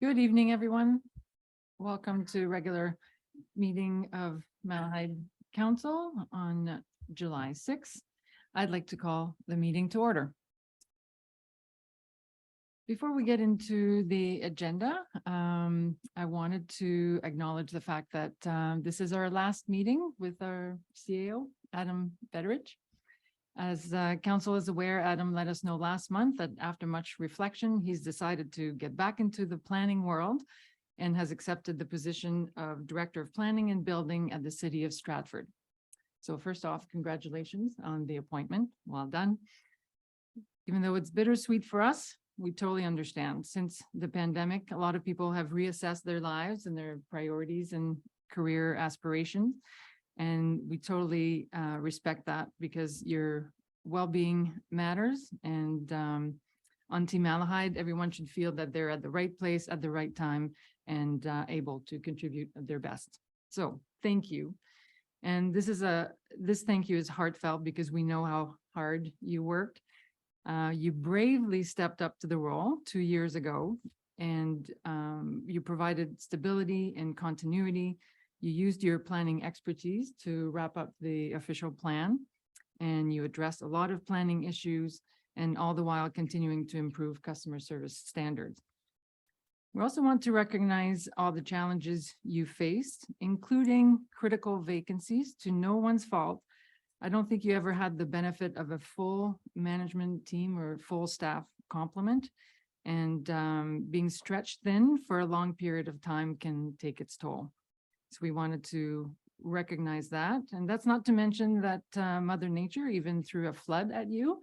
Good evening, everyone. Welcome to regular meeting of Malahide Council on July 6th. I'd like to call the meeting to order. Before we get into the agenda, I wanted to acknowledge the fact that this is our last meeting with our CAO, Adam Betteridge. As council is aware, Adam let us know last month that after much reflection, he's decided to get back into the planning world and has accepted the position of Director of Planning and Building at the City of Stratford. So first off, congratulations on the appointment. Well done. Even though it's bittersweet for us, we totally understand. Since the pandemic, a lot of people have reassessed their lives and their priorities and career aspirations. And we totally respect that because your well-being matters. And on Team Malahide, everyone should feel that they're at the right place at the right time and able to contribute their best. So thank you. And this thank you is heartfelt because we know how hard you worked. You bravely stepped up to the role 2 years ago, and you provided stability and continuity. You used your planning expertise to wrap up the official plan, and you addressed a lot of planning issues, and all the while continuing to improve customer service standards. We also want to recognize all the challenges you faced, including critical vacancies to no one's fault. I don't think you ever had the benefit of a full management team or full staff complement, and being stretched thin for a long period of time can take its toll. So we wanted to recognize that. And that's not to mention that Mother Nature even threw a flood at you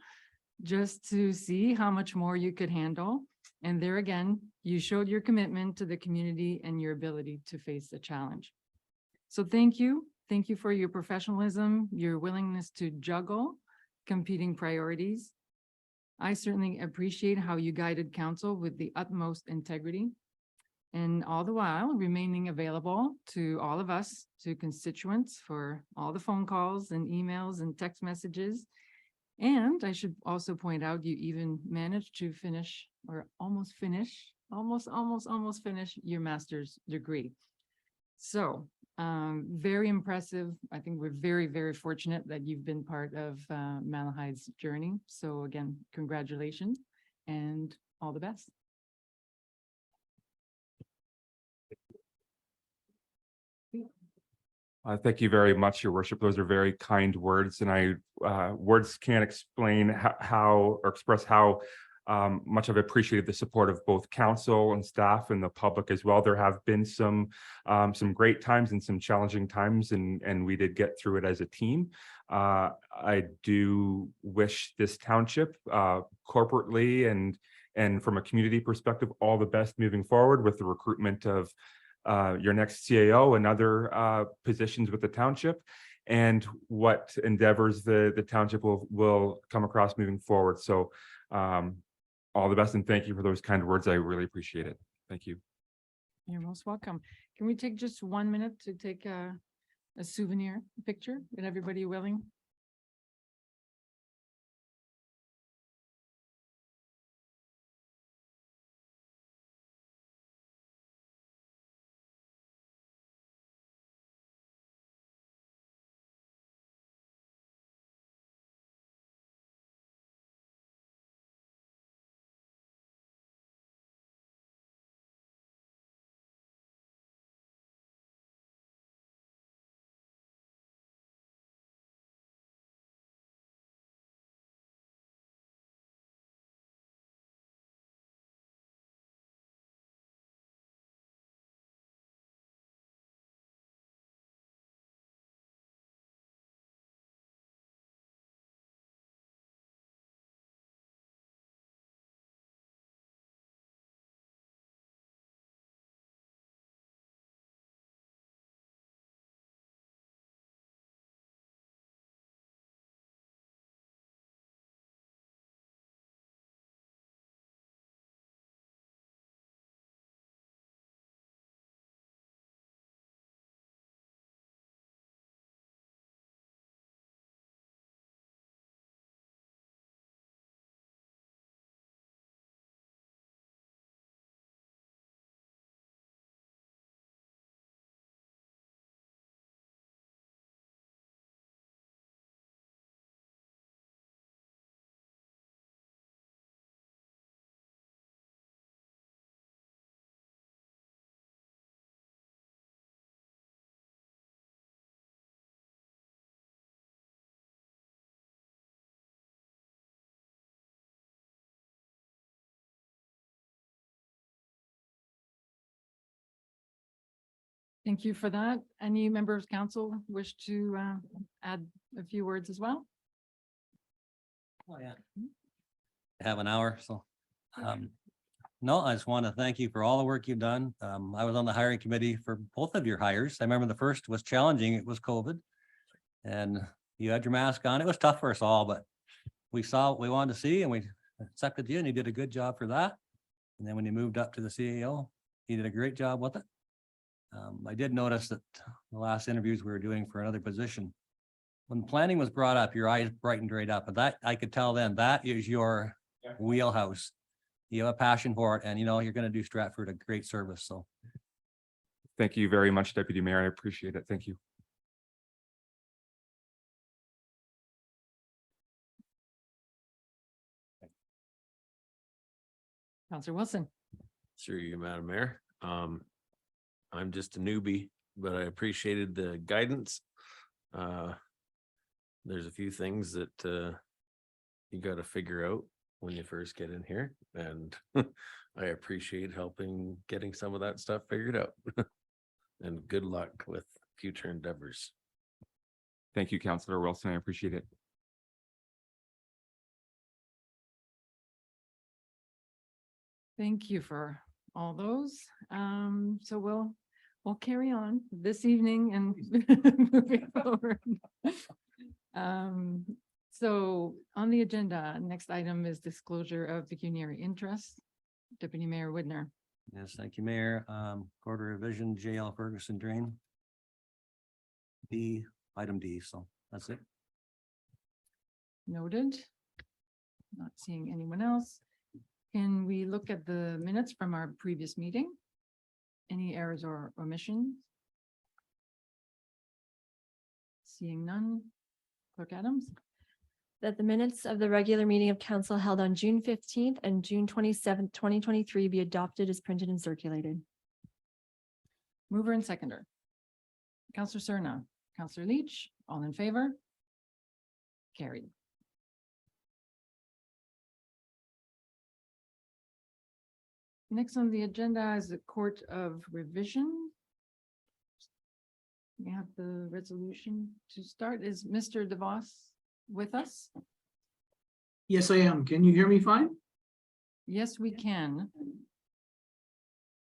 just to see how much more you could handle. And there again, you showed your commitment to the community and your ability to face the challenge. So thank you. Thank you for your professionalism, your willingness to juggle competing priorities. I certainly appreciate how you guided council with the utmost integrity, and all the while remaining available to all of us, to constituents, for all the phone calls and emails and text messages. And I should also point out, you even managed to finish, or almost finish your master's degree. So very impressive. I think we're very, very fortunate that you've been part of Malahide's journey. So again, congratulations and all the best. Thank you very much, Your Worship. Those are very kind words, and words can't explain how or express how much I've appreciated the support of both council and staff and the public as well. There have been some great times and some challenging times, and we did get through it as a team. I do wish this township corporately and from a community perspective all the best moving forward with the recruitment of your next CAO and other positions with the township, and what endeavors the township will come across moving forward. So all the best, and thank you for those kind words. I really appreciate it. Thank you. You're most welcome. Can we take just 1 minute to take a souvenir picture? Is everybody willing? Thank you for that. Any members of council wish to add a few words as well? Oh, yeah. Have an hour, so. No, I just want to thank you for all the work you've done. I was on the hiring committee for both of your hires. I remember the first was challenging. It was COVID. And you had your mask on. It was tough for us all, but we saw what we wanted to see and we accepted you and you did a good job for that. And then when you moved up to the CAO, you did a great job with it. I did notice that the last interviews we were doing for another position, when planning was brought up, your eyes brightened right up, and that I could tell then that is your wheelhouse. You have a passion for it and you know, you're going to do Stratford a great service. So Thank you very much, Deputy Mayor. I appreciate it. Thank you. Councillor Wilson. Through you, Madam Mayor. I'm just a newbie, but I appreciated the guidance. There's a few things that you got to figure out when you first get in here, and I appreciate helping getting some of that stuff figured out. And good luck with future endeavors. Thank you, Councillor Wilson. I appreciate it. Thank you for all those. So we'll carry on this evening and moving forward. So on the agenda, next item is disclosure of pecuniary interest. Deputy Mayor Widner. yes, thank you, Mayor. Quarter revision, JL Ferguson drain. D, item D, so that's it. Noted. Not seeing anyone else. Can we look at the minutes from our previous meeting? Any errors or omissions? Seeing none. Clerk Adams. That the minutes of the regular meeting of council held on June 15th and June 27th, 2023 be adopted as printed and circulated. Mover and seconder. Counselor Cerna, Counselor Leach, all in favor? Carried. Next on the agenda is the Court of Revision. We have the resolution to start. Is Mr. DeVos with us? Yes, I am. Can you hear me fine? Yes, we can.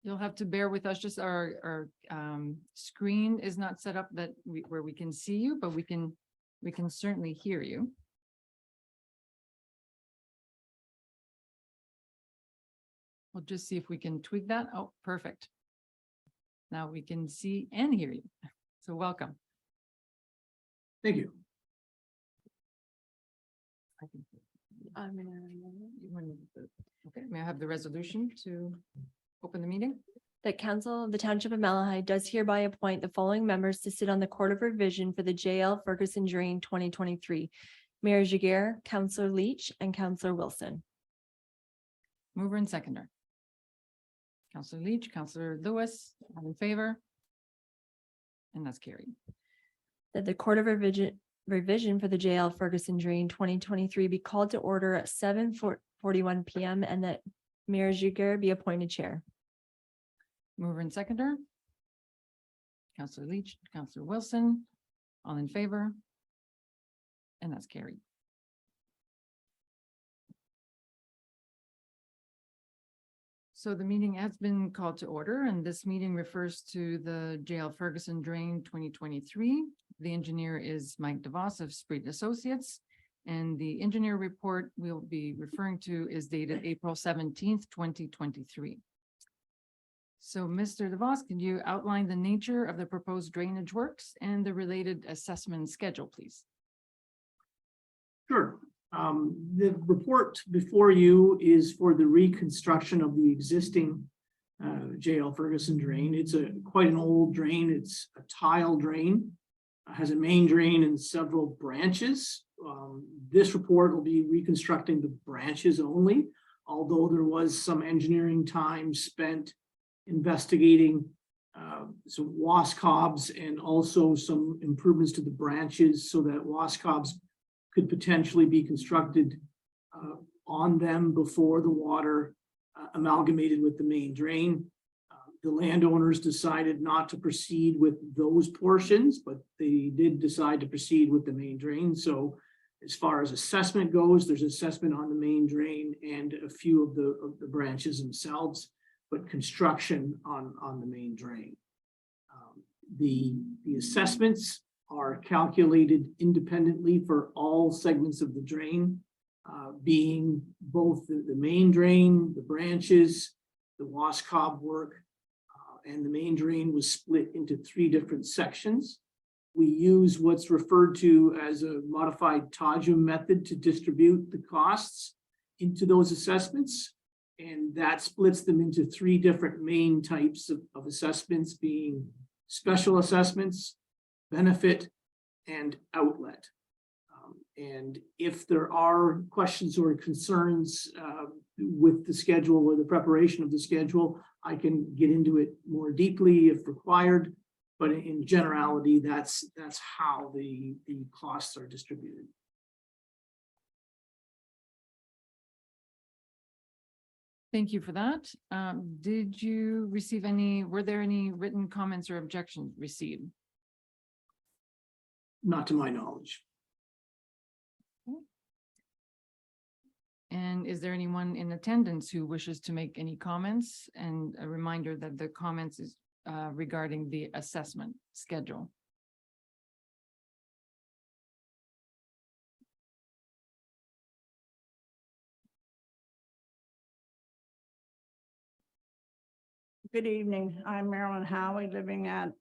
You'll have to bear with us. Just our screen is not set up that where we can see you, but we can certainly hear you. We'll just see if we can tweak that. Oh, perfect. Now we can see and hear you. So welcome. Thank you. Okay, may I have the resolution to open the meeting? That council of the Township of Malahide does hereby appoint the following members to sit on the Court of Revision for the JL Ferguson Drain 2023. Mayor Giguere, Counselor Leach, and Counselor Wilson. Mover and seconder. Counselor Leach, Counselor Lewis, all in favor? And that's carried. That the Court of Revision for the JL Ferguson Drain 2023 be called to order at 7:41 PM and that Mayor Giguere be appointed chair. Mover and seconder. Counselor Leach, Counselor Wilson, all in favor? And that's carried. So the meeting has been called to order, and this meeting refers to the JL Ferguson Drain 2023. The engineer is Mike DeVos of Spreet Associates, and the engineer report we'll be referring to is dated April 17th, 2023. So Mr. DeVos, can you outline the nature of the proposed drainage works and the related assessment schedule, please? Sure. The report before you is for the reconstruction of the existing JL Ferguson drain. It's quite an old drain. It's a tile drain, has a main drain and several branches. This report will be reconstructing the branches only, although there was some engineering time spent investigating some wascobs and also some improvements to the branches so that wascobs could potentially be constructed on them before the water amalgamated with the main drain. The landowners decided not to proceed with those portions, but they did decide to proceed with the main drain. So as far as assessment goes, there's assessment on the main drain and a few of the branches themselves, but construction on the main drain. The assessments are calculated independently for all segments of the drain, being both the main drain, the branches, the wascob work, and the main drain was split into 3 different sections. We use what's referred to as a modified Tajum method to distribute the costs into those assessments. And that splits them into 3 different main types of assessments, being special assessments, benefit, and outlet. And if there are questions or concerns with the schedule or the preparation of the schedule, I can get into it more deeply if required. But in generality, that's how the costs are distributed. Thank you for that. Did you receive were there any written comments or objections received? Not to my knowledge. And is there anyone in attendance who wishes to make any comments? And a reminder that the comments is regarding the assessment schedule. Good evening. I'm Marilyn Howie, living at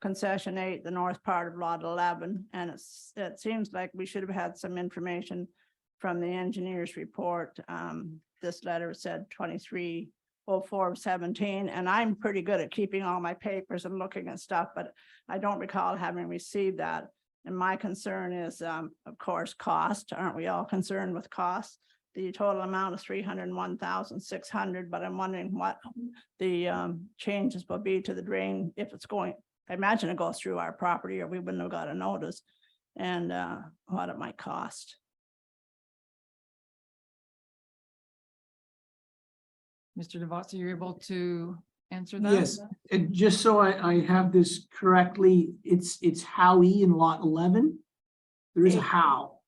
Concession 8, the north part of Lot 11. And it seems like we should have had some information from the engineer's report. This letter said 2304/17, and I'm pretty good at keeping all my papers and looking at stuff, but I don't recall having received that. And my concern is, of course, cost. Aren't we all concerned with cost? The total amount is $301,600, but I'm wondering what the changes will be to the drain if it's going. I imagine it goes through our property, or we wouldn't have got a notice, and what it might cost. Mr. DeVos, are you able to answer that? Yes, and just so I have this correctly, it's Howie in Lot 11. There is a Howe.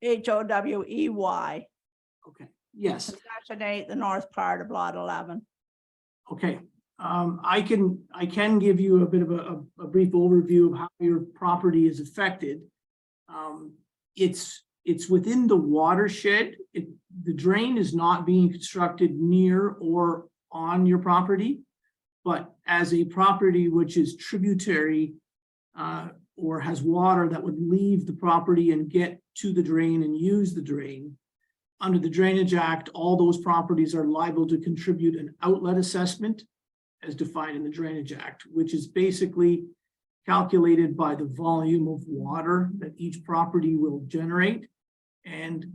HOWEY. Okay, yes. Concession 8, the north part of Lot 11. Okay, I can give you a bit of a brief overview of how your property is affected. It's within the watershed. The drain is not being constructed near or on your property, but as a property which is tributary or has water that would leave the property and get to the drain and use the drain. Under the Drainage Act, all those properties are liable to contribute an outlet assessment as defined in the Drainage Act, which is basically calculated by the volume of water that each property will generate and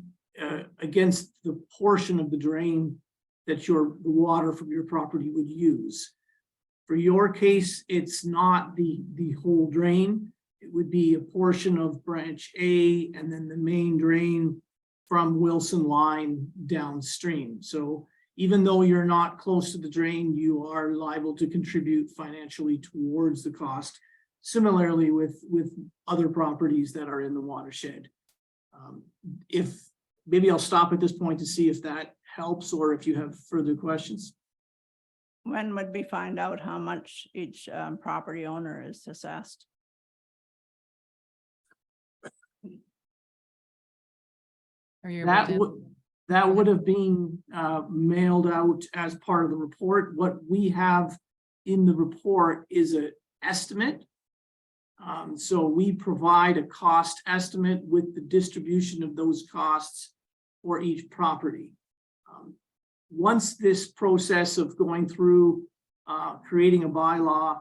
against the portion of the drain that the water from your property would use. For your case, it's not the whole drain. It would be a portion of branch A and then the main drain from Wilson Line downstream. So even though you're not close to the drain, you are liable to contribute financially towards the cost. Similarly with other properties that are in the watershed. If maybe I'll stop at this point to see if that helps or if you have further questions. When would we find out how much each property owner is assessed? Are you able That to- would have been mailed out as part of the report. What we have in the report is an estimate. So we provide a cost estimate with the distribution of those costs for each property. Once this process of going through creating a bylaw,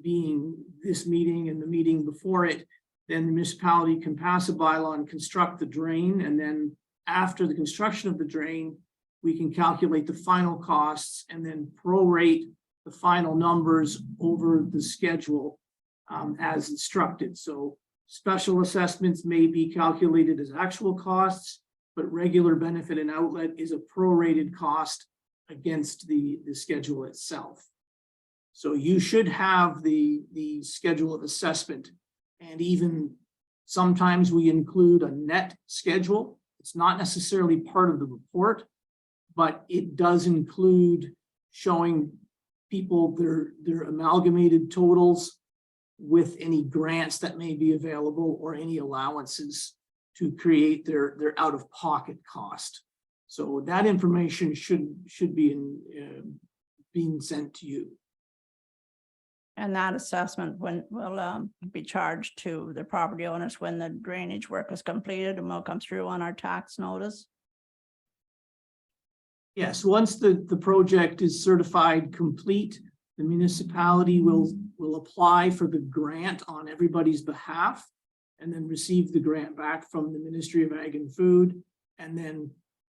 being this meeting and the meeting before it, then the municipality can pass a bylaw and construct the drain. And then after the construction of the drain, we can calculate the final costs and then prorate the final numbers over the schedule as instructed. So special assessments may be calculated as actual costs, but regular benefit and outlet is a prorated cost against the schedule itself. So you should have the schedule of assessment, and even sometimes we include a net schedule. It's not necessarily part of the report, but it does include showing people their amalgamated totals with any grants that may be available or any allowances to create their out-of-pocket cost. So that information should be being sent to you. And that assessment will be charged to the property owners when the drainage work is completed and will come through on our tax notice. Yes, once the project is certified complete, the municipality will apply for the grant on everybody's behalf and then receive the grant back from the Ministry of Ag and Food. And then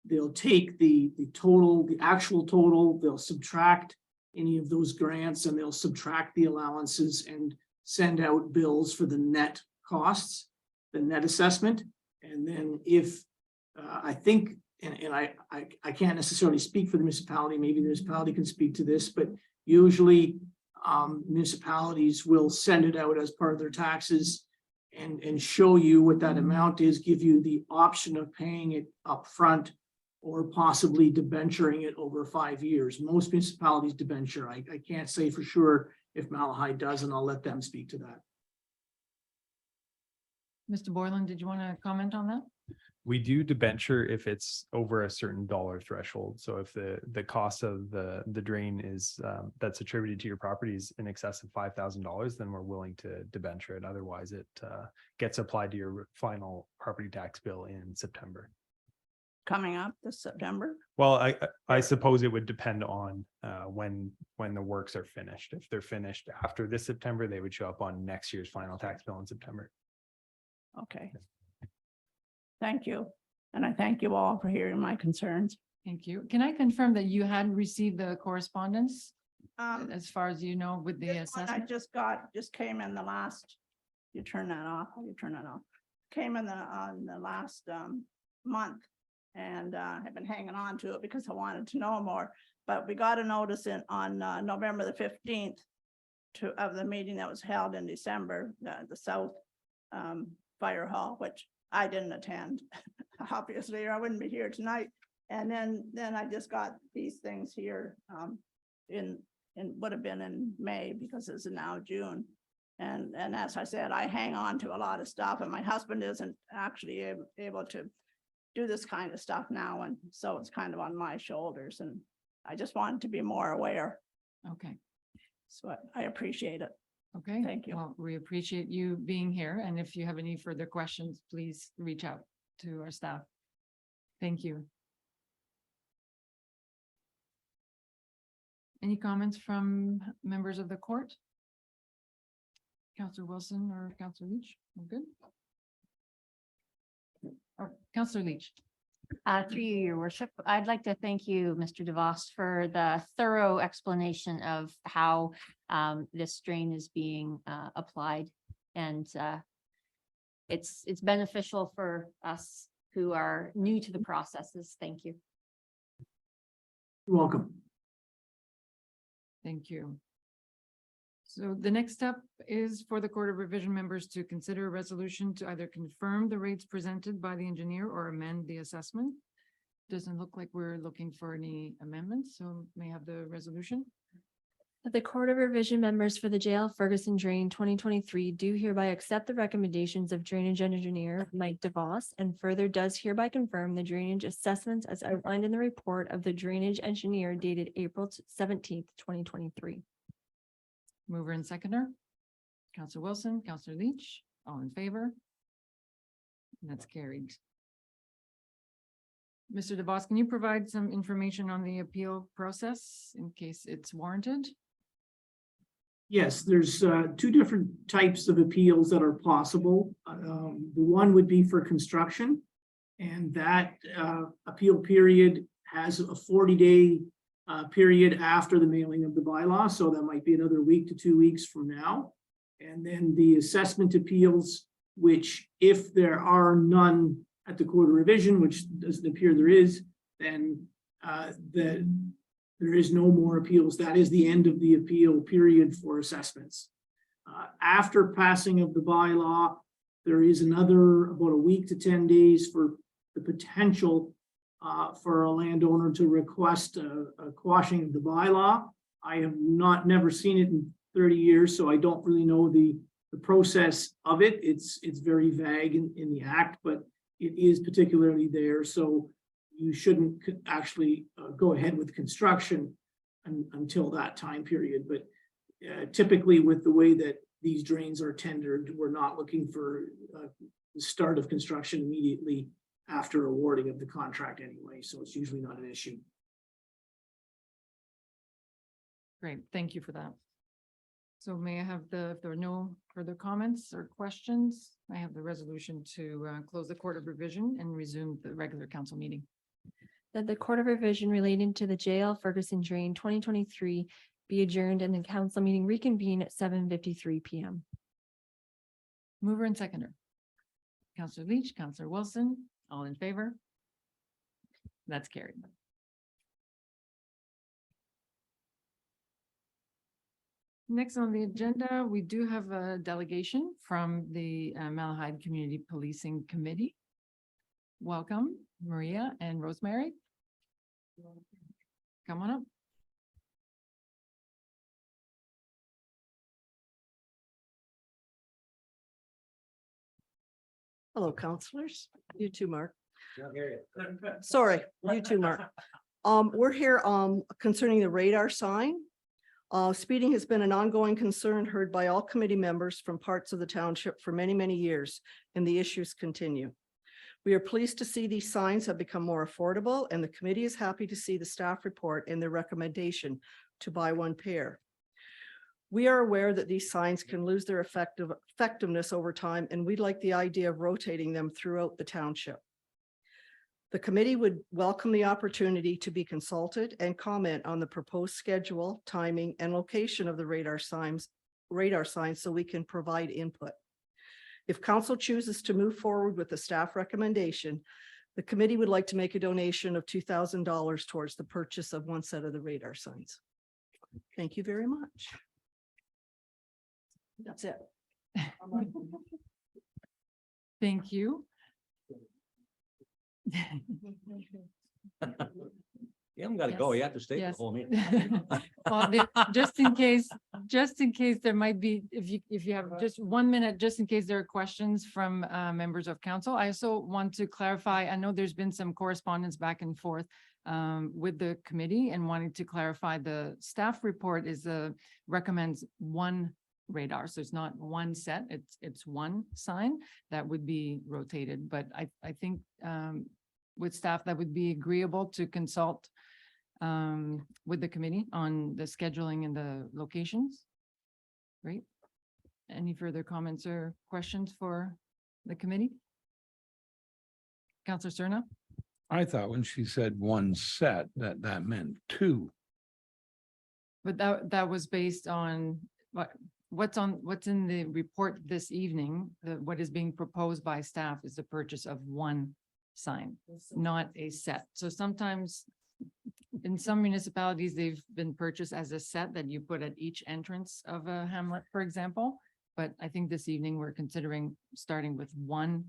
they'll take the total, the actual total, they'll subtract any of those grants and they'll subtract the allowances and send out bills for the net costs, the net assessment. And then if I think, and I can't necessarily speak for the municipality, maybe the municipality can speak to this, but usually municipalities will send it out as part of their taxes and show you what that amount is, give you the option of paying it up front or possibly debenturing it over 5 years. Most municipalities debenture. I can't say for sure if Malahide does, and I'll let them speak to that. Mr. Boylan, did you want to comment on that? We do debenture if it's over a certain dollar threshold. So if the cost of the drain is that's attributed to your property is in excess of $5,000, then we're willing to debenture it. Otherwise, it gets applied to your final property tax bill in September. Coming up this September. Well, I suppose it would depend on when the works are finished. If they're finished after this September, they would show up on next year's final tax bill in September. Okay. Thank you. And I thank you all for hearing my concerns. Thank you. Can I confirm that you had received the correspondence Um, as far as you know with the This one I assessment? just came in the last, you turn that off, how do you turn that off? Came in on the last month. And I've been hanging on to it because I wanted to know more, but we got a notice on November the 15th of the meeting that was held in December, the South Fire Hall, which I didn't attend, obviously, or I wouldn't be here tonight. And then I just got these things here in would have been in May because it's now June. And as I said, I hang on to a lot of stuff and my husband isn't actually able to do this kind of stuff now. And so it's kind of on my shoulders and I just wanted to be more aware. Okay, So I appreciate it. okay. Thank you. Well, we appreciate you being here. And if you have any further questions, please reach out to our staff. Thank you. Any comments from members of the court? Counselor Wilson or Counselor Leach? We're good. Or Counselor Leach. Through you, your worship, I'd like to thank you, Mr. DeVos, for the thorough explanation of how this drain is being applied. And it's beneficial for us who are new to the processes. Thank you. You're welcome. Thank you. So the next step is for the Court of Revision members to consider a resolution to either confirm the rates presented by the engineer or amend the assessment. Doesn't look like we're looking for any amendments, so may I have the resolution. The Court of Revision members for the JL Ferguson Drain 2023 do hereby accept the recommendations of drainage engineer Mike DeVos and further does hereby confirm the drainage assessments as outlined in the report of the drainage engineer dated April 17th, 2023. Mover and seconder. Counselor Wilson, Counselor Leach, all in favor? And that's carried. Mr. DeVos, can you provide some information on the appeal process in case it's warranted? Yes, there's two different types of appeals that are possible. The one would be for construction. And that appeal period has a 40-day period after the mailing of the bylaw. So that might be another week to 2 weeks from now. And then the assessment appeals, which if there are none at the Court of Revision, which doesn't appear there is, then There is no more appeals. That is the end of the appeal period for assessments. After passing of the bylaw, there is another about a week to 10 days for the potential for a landowner to request a quashing of the bylaw. I have never seen it in 30 years, so I don't really know the process of it. It's very vague in the act, but it is particularly there. So you shouldn't actually go ahead with construction until that time period. But typically with the way that these drains are tendered, we're not looking for the start of construction immediately after awarding of the contract anyway. So it's usually not an issue. Great, thank you for that. So may I have if there are no further comments or questions, I have the resolution to close the Court of Revision and resume the regular council meeting. That the Court of Revision relating to the JL Ferguson Drain 2023 be adjourned and the council meeting reconvene at 7:53 PM. Mover and seconder. Counselor Leach, Counselor Wilson, all in favor? That's carried. Next on the agenda, we do have a delegation from the Malahide Community Policing Committee. Welcome, Maria and Rosemary. Come on up. Hello, counselors. You too, Mark. Sorry, you too, Mark. We're here concerning the radar sign. Speeding has been an ongoing concern heard by all committee members from parts of the township for many, many years, and the issues continue. We are pleased to see these signs have become more affordable, and the committee is happy to see the staff report and their recommendation to buy one pair. We are aware that these signs can lose their effectiveness over time, and we like the idea of rotating them throughout the township. The committee would welcome the opportunity to be consulted and comment on the proposed schedule, timing, and location of the radar signs so we can provide input. If council chooses to move forward with the staff recommendation, the committee would like to make a donation of $2,000 towards the purchase of one set of the radar signs. Thank you very much. That's it. Thank you. You haven't got to go. Yes. You have to stay the Yes. whole meeting. Well, just in case there might be, if you have just 1 minute, just in case there are questions from members of council. I also want to clarify, I know there's been some correspondence back and forth with the committee and wanting to clarify the staff report recommends one radar. So it's not one set, it's one sign that would be rotated. But I think with staff, that would be agreeable to consult with the committee on the scheduling and the locations. Great. Any further comments or questions for the committee? Counselor Cerna? I thought when she said one set, that meant two. But that was based on what's in the report this evening. What is being proposed by staff is the purchase of one sign, not a set. So sometimes in some municipalities, they've been purchased as a set that you put at each entrance of a hamlet, for example. But I think this evening we're considering starting with one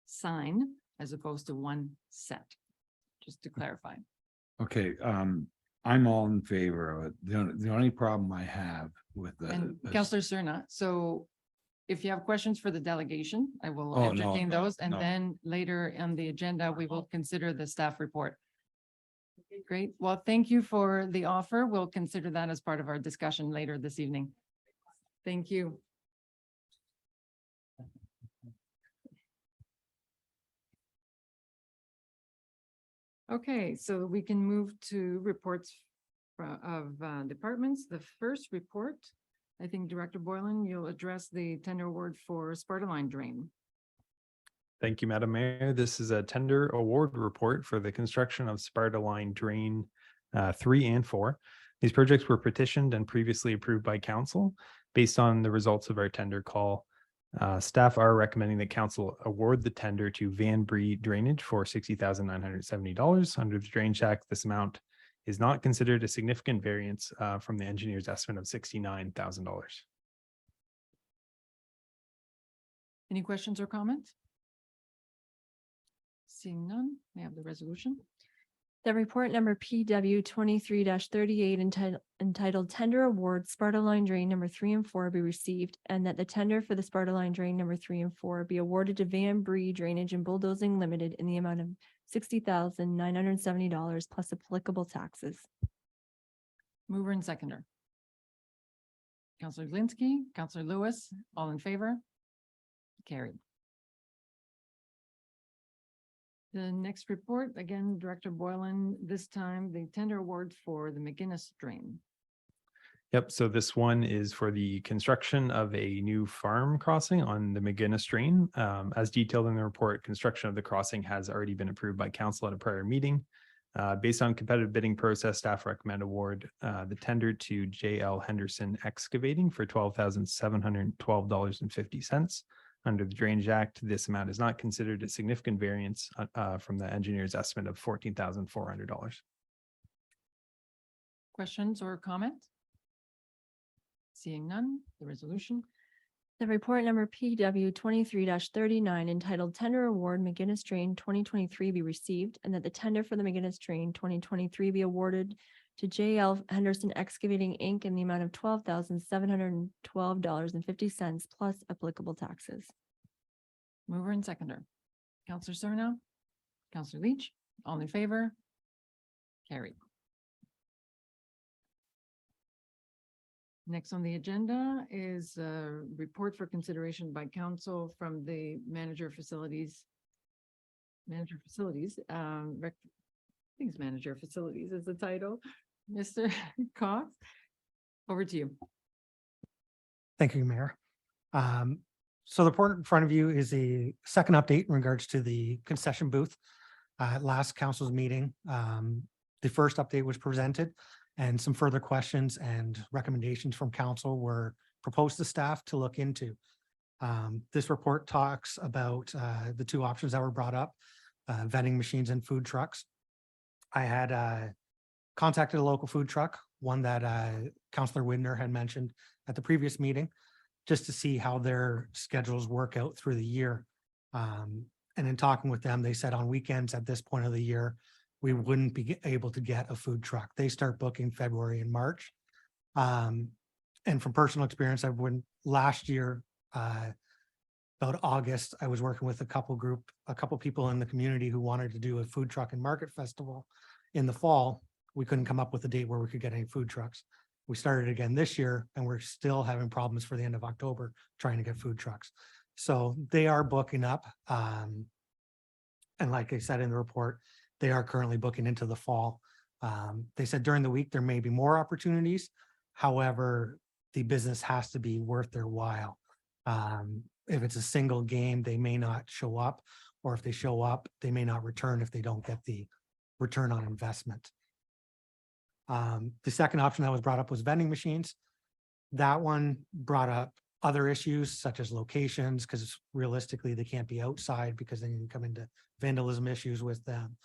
sign as opposed to one set, just to clarify. Okay, I'm all in favor of it. The only problem I have with And the. Counselor Cerna, so if you have questions for the delegation, I will Oh, no, entertain no, those, and no. then later on the agenda, we will consider the staff report. Great. Well, thank you for the offer. We'll consider that as part of our discussion later this evening. Thank you. Okay, so we can move to reports of departments. The first report, I think Director Boylan, you'll address the tender award for Sparta Line Drain. Thank you, Madam Mayor. This is a tender award report for the construction of Sparta Line Drain 3 and 4. These projects were petitioned and previously approved by council. Based on the results of our tender call, staff are recommending that council award the tender to Van Bree Drainage for $60,970 under the Drainage Act. This amount is not considered a significant variance from the engineer's estimate of $69,000. Any questions or comments? Seeing none, we have the resolution. The report number PW 23-38 entitled Tender Award Sparta Line Drain number 3 and 4 be received, and that the tender for the Sparta Line Drain number 3 and 4 be awarded to Van Bree Drainage and Bulldozing Limited in the amount of $60,970 plus applicable taxes. Mover and seconder. Counselor Glinski, Counselor Lewis, all in favor? Carried. The next report, again, Director Boylan, this time the tender award for the McGinnis Drain. Yep, so this one is for the construction of a new farm crossing on the McGinnis Drain. As detailed in the report, construction of the crossing has already been approved by council at a prior meeting. Based on competitive bidding process, staff recommend award the tender to JL Henderson Excavating for $12,712.50. Under the Drainage Act, this amount is not considered a significant variance from the engineer's estimate of $14,400. Questions or comments? Seeing none, the resolution. The report number PW 23-39 entitled Tender Award McGinnis Drain 2023 be received, and that the tender for the McGinnis Drain 2023 be awarded to JL Henderson Excavating Inc. in the amount of $12,712.50 plus applicable taxes. Mover and seconder. Counselor Surnow, Counselor Leach, all in favor? Carried. Next on the agenda is a report for consideration by council from the manager facilities. I think it's manager facilities is the title. Mr. Cox, over to you. Thank you, Mayor. So the report in front of you is a second update in regards to the concession booth. At last council's meeting, the first update was presented and some further questions and recommendations from council were proposed to staff to look into. This report talks about the two options that were brought up, vending machines and food trucks. I had contacted a local food truck, one that Councillor Widner had mentioned at the previous meeting, just to see how their schedules work out through the year. And in talking with them, they said on weekends at this point of the year, we wouldn't be able to get a food truck. They start booking February and March. And from personal experience, I went last year, about August, I was working with a couple people in the community who wanted to do a food truck and market festival in the fall. We couldn't come up with a date where we could get any food trucks. We started again this year and we're still having problems for the end of October trying to get food trucks. So they are booking up. And like I said in the report, they are currently booking into the fall. They said during the week, there may be more opportunities. However, the business has to be worth their while. If it's a single game, they may not show up, or if they show up, they may not return if they don't get the return on investment. The second option that was brought up was vending machines. That one brought up other issues such as locations, because realistically they can't be outside because then you come into vandalism issues with them.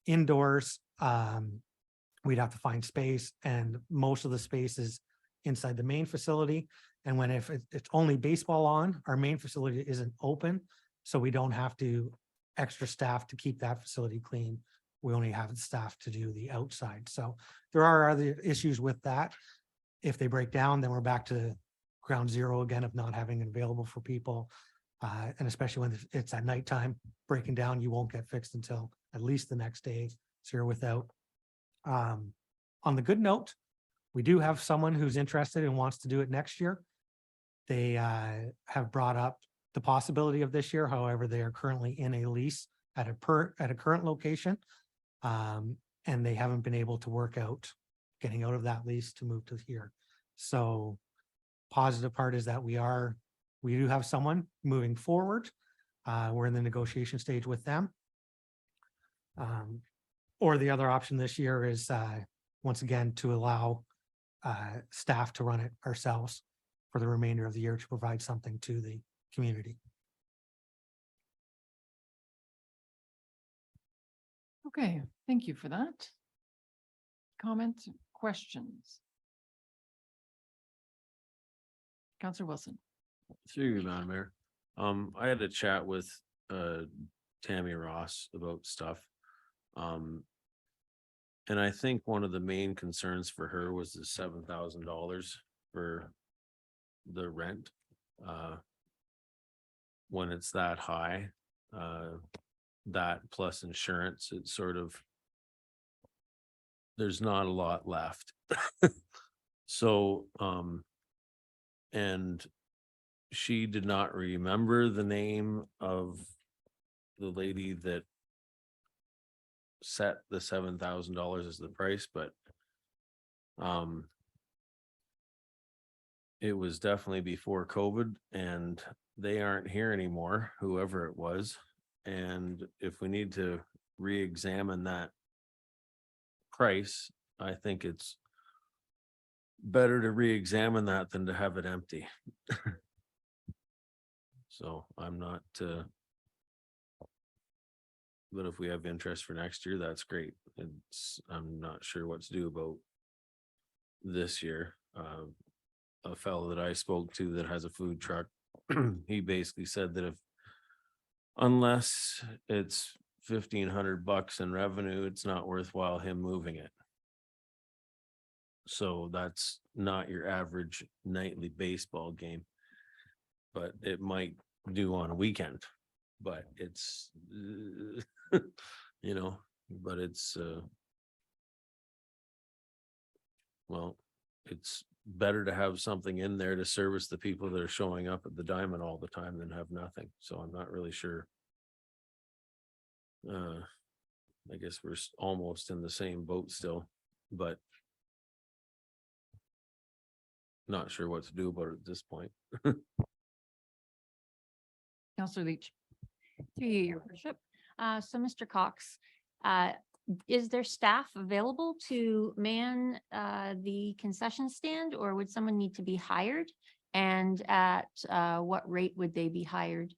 Indoors, we'd have to find space, and most of the space is inside the main facility. And when if it's only baseball on, our main facility isn't open, so we don't have to extra staff to keep that facility clean. We only have the staff to do the outside. So there are other issues with that. If they break down, then we're back to ground zero again of not having it available for people. And especially when it's at nighttime, breaking down, you won't get fixed until at least the next day. So you're without. On the good note, we do have someone who's interested and wants to do it next year. They have brought up the possibility of this year. However, they are currently in a lease at a current location. And they haven't been able to work out getting out of that lease to move to here. So positive part is that we do have someone moving forward. We're in the negotiation stage with them. Or the other option this year is once again to allow staff to run it ourselves for the remainder of the year to provide something to the community. Okay, thank you for that. comment, questions? Counselor Wilson. Through you, Madam Mayor. I had a chat with Tammy Ross about stuff. And I think one of the main concerns for her was the $7,000 for the rent. When it's that high, that plus insurance, it's sort of, there's not a lot left. So, and she did not remember the name of the lady that set the $7,000 as the price, but it was definitely before COVID, and they aren't here anymore, whoever it was. And if we need to re-examine that price, I think it's better to re-examine that than to have it empty. So I'm not, but if we have interest for next year, that's great. I'm not sure what to do about this year. A fellow that I spoke to that has a food truck, he basically said that unless it's $1,500 in revenue, it's not worthwhile him moving it. So that's not your average nightly baseball game, but it might do on a weekend, but it's, but it's, well, it's better to have something in there to service the people that are showing up at the Diamond all the time than have nothing. So I'm not really sure. I guess we're almost in the same boat still, but not sure what to do about it at this point. Counselor Leach. Through you, your worship. So Mr. Cox, is there staff available to man the concession stand, or would someone need to be hired? And at what rate would they be hired?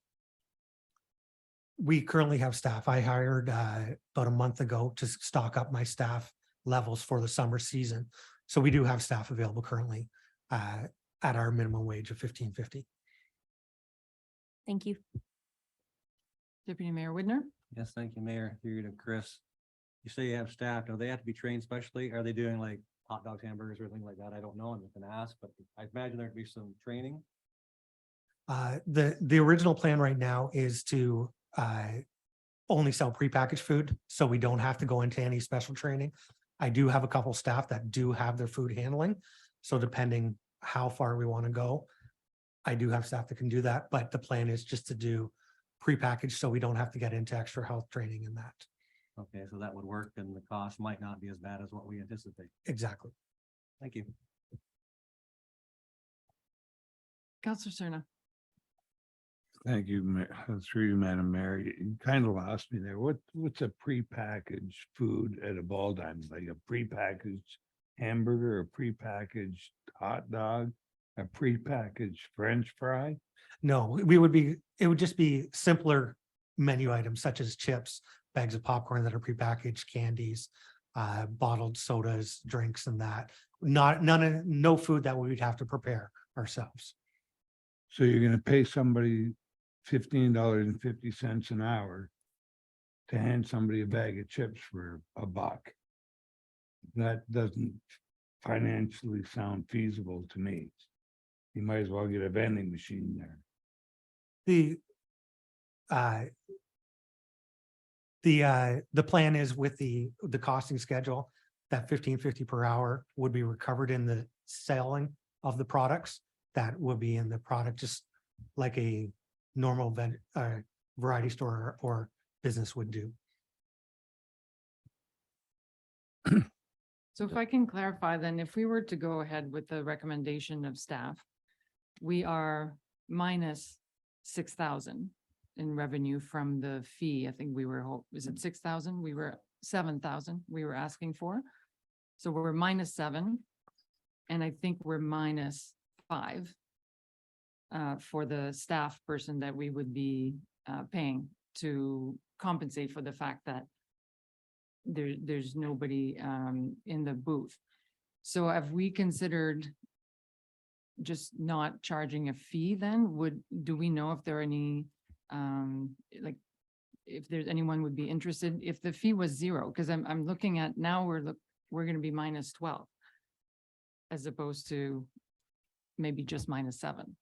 We currently have staff. I hired about a month ago to stock up my staff levels for the summer season. So we do have staff available currently at our minimum wage of $15.50. Thank you. Deputy Mayor Widner. Yes, thank you, Mayor. Through you to Chris. You say you have staff. Do they have to be trained specially? Are they doing like hot dogs, hamburgers, or anything like that? I don't know. I'm not gonna ask, but I imagine there'd be some training. The original plan right now is to only sell prepackaged food, so we don't have to go into any special training. I do have a couple staff that do have their food handling. So depending how far we want to go, I do have staff that can do that, but the plan is just to do prepackaged so we don't have to get into extra health training in that. Okay, so that would work, and the cost might not be as bad as what we anticipate. Exactly. Thank you. Counselor Cerna. Thank you, through you, Madam Mayor. You kind of lost me there. What's a prepackaged food at a ball diamond? Like a prepackaged hamburger, a prepackaged hot dog, a prepackaged French fry? No, it would just be simpler menu items such as chips, bags of popcorn that are prepackaged, candies, bottled sodas, drinks, and that. No food that we'd have to prepare ourselves. So you're gonna pay somebody $15.50 an hour to hand somebody a bag of chips for $1. That doesn't financially sound feasible to me. You might as well get a vending machine there. The plan is with the costing schedule, that $15.50 per hour would be recovered in the selling of the products. That would be in the product, just like a normal variety store or business would do. So if I can clarify, then if we were to go ahead with the recommendation of staff, we are minus 6,000 in revenue from the fee. I think we were, is it 6,000? We were 7,000 we were asking for. So we're minus 7. And I think we're minus 5 for the staff person that we would be paying to compensate for the fact that there's nobody in the booth. So have we considered just not charging a fee then? Do we know if there are any, like, if there's anyone would be interested, if the fee was zero? Because I'm looking at now, we're gonna be minus 12 as opposed to maybe just minus 7.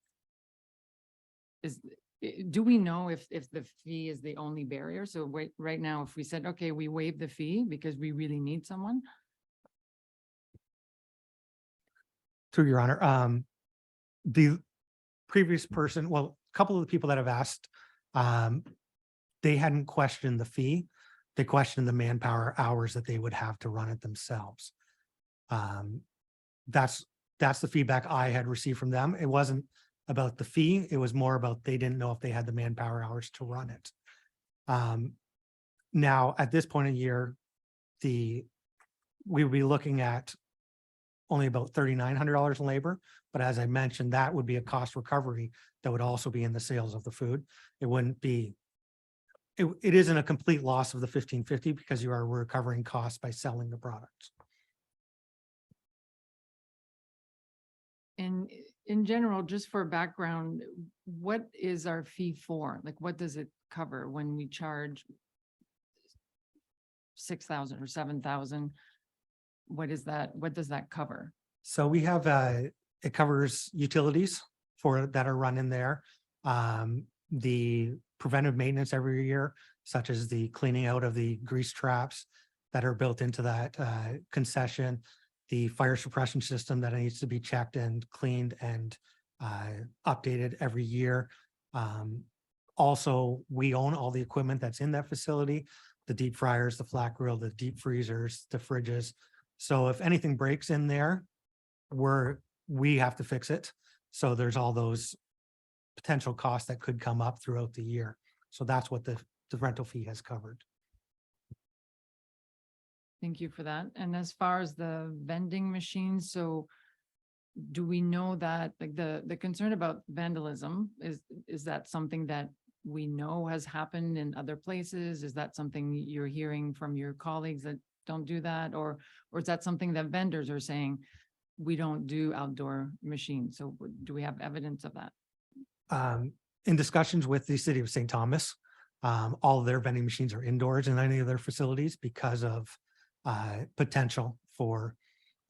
Do we know if the fee is the only barrier? So right now, if we said, okay, we waive the fee because we really need someone. Through your honor, the previous person, well, a couple of the people that have asked, they hadn't questioned the fee. They questioned the manpower hours that they would have to run it themselves. That's the feedback I had received from them. It wasn't about the fee. It was more about they didn't know if they had the manpower hours to run it. Now, at this point of year, we would be looking at only about $3,900 in labor. But as I mentioned, that would be a cost recovery that would also be in the sales of the food. It wouldn't be, it isn't a complete loss of the $1,550 because you are recovering costs by selling the products. And in general, just for background, what is our fee for? Like, what does it cover when we charge 6,000 or 7,000? What is that? What does that cover? So we have, it covers utilities that are run in there. The preventive maintenance every year, such as the cleaning out of the grease traps that are built into that concession, the fire suppression system that needs to be checked and cleaned and updated every year. Also, we own all the equipment that's in that facility, the deep fryers, the flat grill, the deep freezers, the fridges. So if anything breaks in there, we have to fix it. So there's all those potential costs that could come up throughout the year. So that's what the rental fee has covered. Thank you for that. And as far as the vending machines, so do we know that, like, the concern about vandalism, is that something that we know has happened in other places? Is that something you're hearing from your colleagues that don't do that? Or is that something that vendors are saying, we don't do outdoor machines? So do we have evidence of that? In discussions with the city of St. Thomas, all of their vending machines are indoors in any of their facilities because of potential for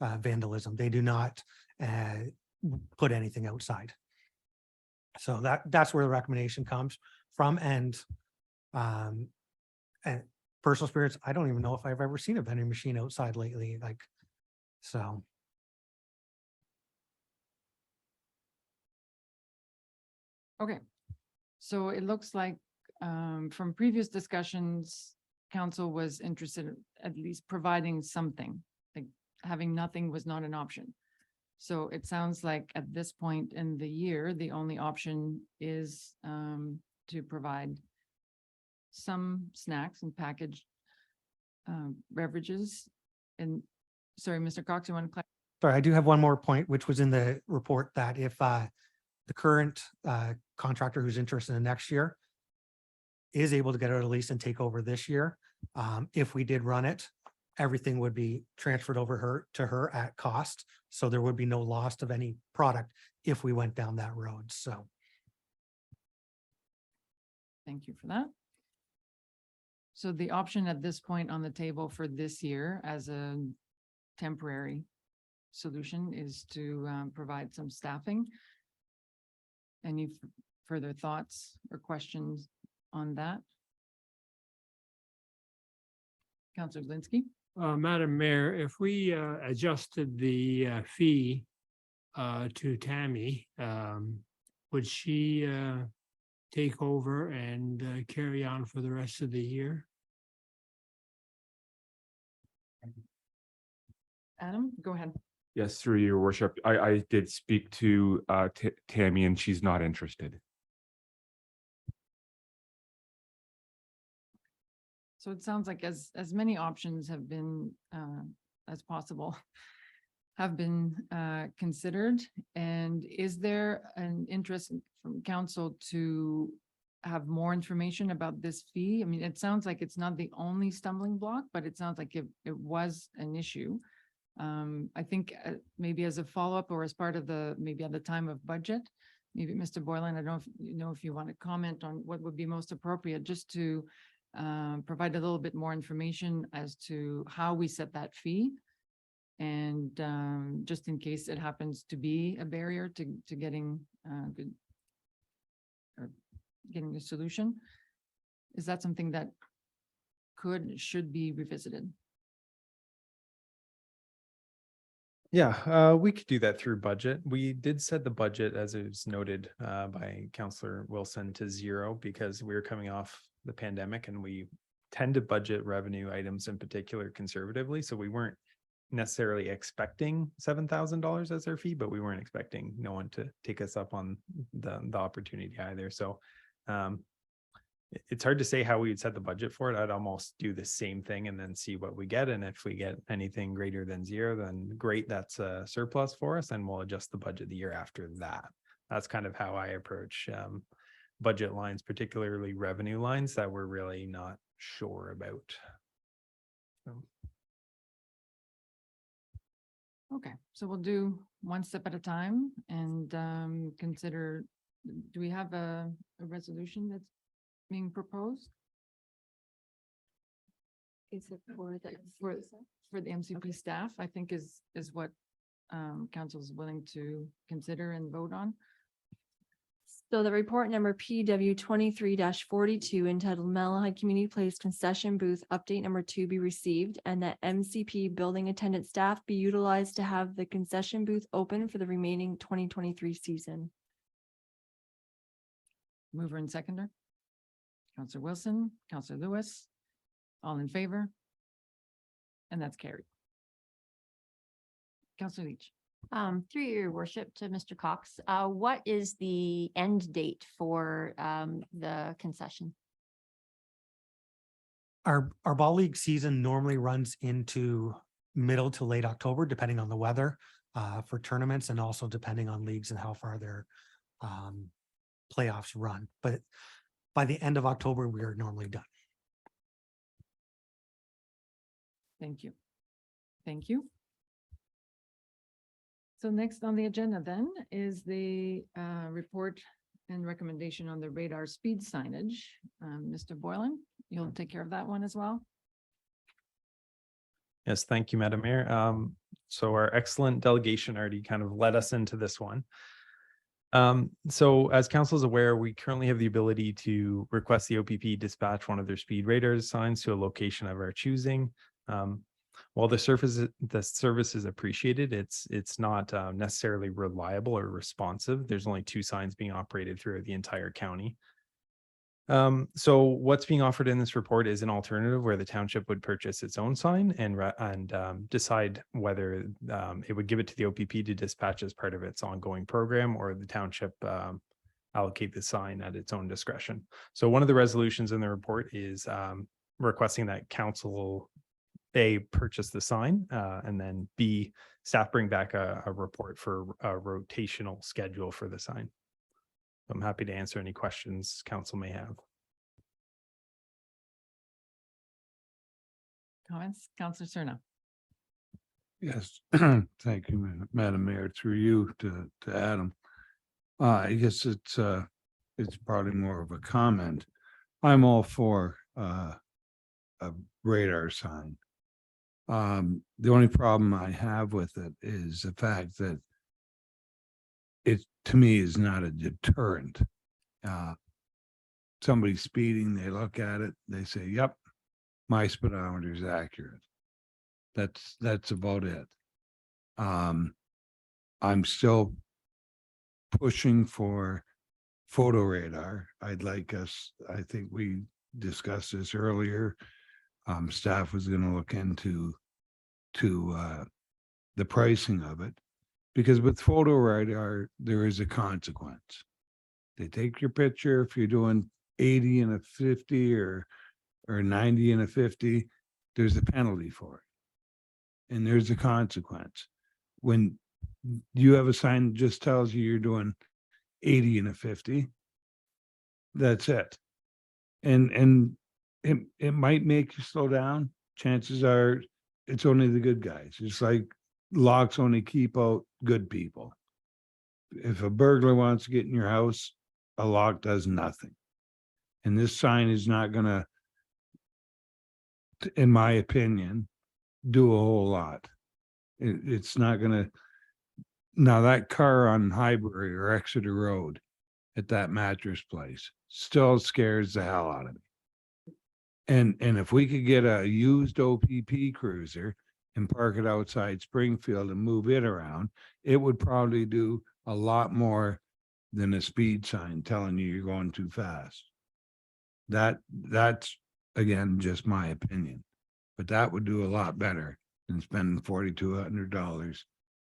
vandalism. They do not put anything outside. So that's where the recommendation comes from. And personal spirits, I don't even know if I've ever seen a vending machine outside lately. Like, so. Okay, so it looks like from previous discussions, council was interested in at least providing something, like having nothing was not an option. So it sounds like at this point in the year, the only option is to provide some snacks and packaged beverages. And sorry, Mr. Cox, you want to clarify? Sorry, I do have one more point, which was in the report, that if the current contractor who's interested in next year is able to get out a lease and take over this year, if we did run it, everything would be transferred over to her at cost. So there would be no loss of any product if we went down that road. So. Thank you for that. So the option at this point on the table for this year as a temporary solution is to provide some staffing. Any further thoughts or questions on that? Councilor Glinski? Madam Mayor, if we adjusted the fee to Tammy, would she take over and carry on for the rest of the year? Adam, go ahead. Yes, through your worship, I did speak to Tammy and she's not interested. So it sounds like as many options have been as possible have been considered. And is there an interest from council to have more information about this fee? I mean, it sounds like it's not the only stumbling block, but it sounds like it was an issue. I think maybe as a follow-up or as part of maybe at the time of budget, maybe Mr. Boylan, I don't know if you want to comment on what would be most appropriate, just to provide a little bit more information as to how we set that fee. And just in case it happens to be a barrier to getting good or getting a solution, is that something that should be revisited? Yeah, we could do that through budget. We did set the budget, as it was noted by Councillor Wilson, to 0 because we were coming off the pandemic and we tend to budget revenue items in particular conservatively. So we weren't necessarily expecting $7,000 as our fee, but we weren't expecting no one to take us up on the opportunity either. So it's hard to say how we would set the budget for it. I'd almost do the same thing and then see what we get. And if we get anything greater than 0, then great, that's a surplus for us, and we'll adjust the budget the year after that. That's kind of how I approach budget lines, particularly revenue lines that we're really not sure about. So. Okay, so we'll do one step at a time and consider, do we have a resolution that's being proposed Is it for the? for the MCP staff? I think is what council is willing to consider and vote on. So the report number PW 23-42 entitled Malahide Community Place Concession Booth Update Number 2 be received, and that MCP building attendant staff be utilized to have the concession booth open for the remaining 2023 season. Mover and seconder. Counselor Wilson, Counselor Lewis, all in favor? And that's carried. Counselor Leach. Through your worship to Mr. Cox, what is the end date for the concession? Our ball league season normally runs into middle to late October, depending on the weather for tournaments, and also depending on leagues and how far their playoffs run. But by the end of October, we are normally done. Thank you. Thank you. So next on the agenda then is the report and recommendation on the radar speed signage. Mr. Boylan, you'll take care of that one as well. Yes, thank you, Madam Mayor. So our excellent delegation already kind of led us into this one. So as council is aware, we currently have the ability to request the OPP dispatch one of their speed radars signs to a location of our choosing. While the service is appreciated, it's not necessarily reliable or responsive. There's only 2 signs being operated throughout the entire county. So what's being offered in this report is an alternative where the township would purchase its own sign and decide whether it would give it to the OPP to dispatch as part of its ongoing program, or the township allocate the sign at its own discretion. So one of the resolutions in the report is requesting that council A, purchase the sign, and then B, staff bring back a report for a rotational schedule for the sign. I'm happy to answer any questions council may have. Comments, Counselor Cerna. Yes, thank you, Madam Mayor, through you to Adam. I guess it's probably more of a comment. I'm all for a radar sign. The only problem I have with it is the fact that it, to me, is not a deterrent. Somebody speeding, they look at it, they say, yep, my speedometer is accurate. That's about it. I'm still pushing for photo radar. I'd like us, I think we discussed this earlier. Staff was going to look into the pricing of it, because with photo radar, there is a consequence. They take your picture. If you're doing 80 and a 50 or 90 and a 50, there's a penalty for it. And there's a consequence. When you have a sign that just tells you you're doing 80 and a 50, That's it. And it might make you slow down. Chances are it's only the good guys. It's like locks only keep out good people. If a burglar wants to get in your house, a lock does nothing. And this sign is not gonna, in my opinion, do a whole lot. It's not gonna. Now that car on Highbury or Exeter Road at that mattress place still scares the hell out of me. And if we could get a used OPP cruiser and park it outside Springfield and move it around, it would probably do a lot more than a speed sign telling you you're going too fast. That's again, just my opinion, but that would do a lot better than spending $4,200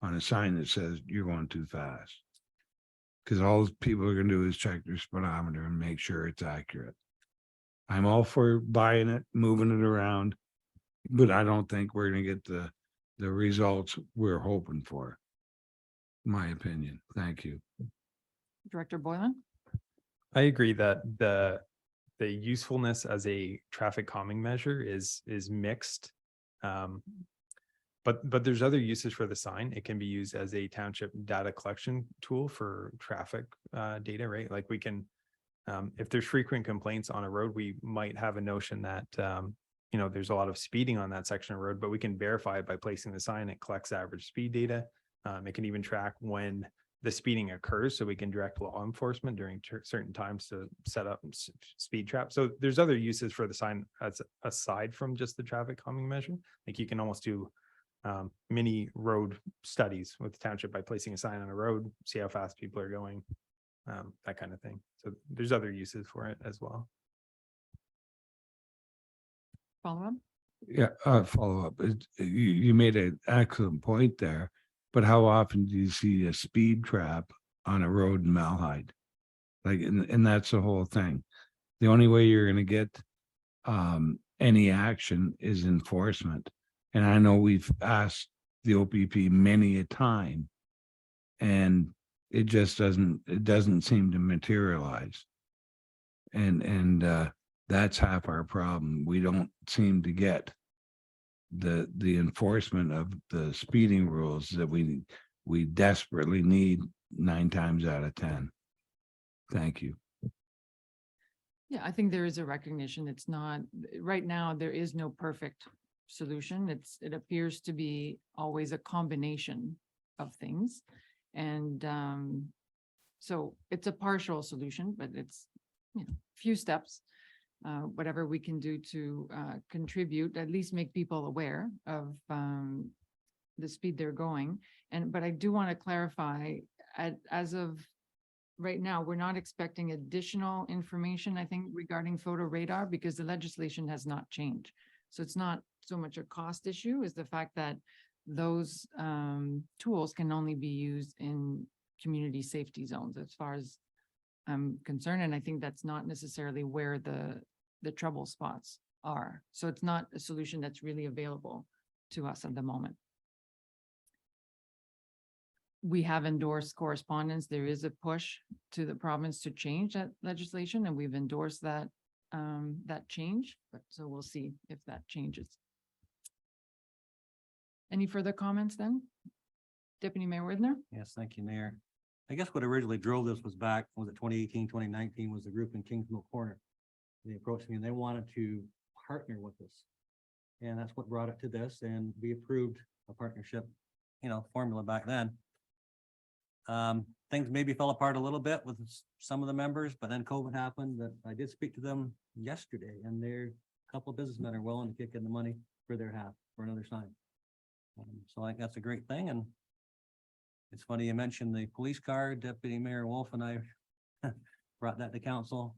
on a sign that says you're going too fast. Because all people are gonna do is check their speedometer and make sure it's accurate. I'm all for buying it, moving it around, but I don't think we're gonna get the results we're hoping for. My opinion. Thank you. Director Boylan? I agree that the usefulness as a traffic calming measure is mixed. But there's other uses for the sign. It can be used as a township data collection tool for traffic data, right? Like we can, if there's frequent complaints on a road, we might have a notion that there's a lot of speeding on that section of road, but we can verify it by placing the sign. It collects average speed data. It can even track when the speeding occurs, so we can direct law enforcement during certain times to set up speed traps. So there's other uses for the sign as aside from just the traffic calming measure. Like you can almost do mini road studies with the township by placing a sign on a road, see how fast people are going, that kind of thing. So there's other uses for it as well. Follow up? Yeah, follow up. You made an excellent point there, but how often do you see a speed trap on a road in Malahide? Like, and that's the whole thing. The only way you're gonna get any action is enforcement. And I know we've asked the OPP many a time, and it just doesn't seem to materialize. And that's half our problem. We don't seem to get the enforcement of the speeding rules that we desperately need 9 times out of 10. Thank you. Yeah, I think there is a recognition. It's not, right now, there is no perfect solution. It appears to be always a combination of things. And so it's a partial solution, but it's, few steps. Whatever we can do to contribute, at least make people aware of the speed they're going. But I do want to clarify, as of right now, we're not expecting additional information, I think, regarding photo radar because the legislation has not changed. So it's not so much a cost issue as the fact that those tools can only be used in community safety zones as far as I'm concerned. And I think that's not necessarily where the trouble spots are. So it's not a solution that's really available to us at the moment. We have endorsed correspondence. There is a push to the province to change that legislation, and we've endorsed that change, but so we'll see if that changes. Any further comments then? Deputy Mayor Widner? Yes, thank you, Mayor. I guess what originally drove this was back, was it 2018, 2019, was the group in Kingsmill Corner. They approached me and they wanted to partner with us. And that's what brought it to this, and we approved a partnership, formula back then. Things maybe fell apart a little bit with some of the members, but then COVID happened. But I did speak to them yesterday, and a couple of businessmen are willing to kick in the money for their half for another sign. So I think that's a great thing. And it's funny you mentioned the police car. Deputy Mayor Wolf and I brought that to council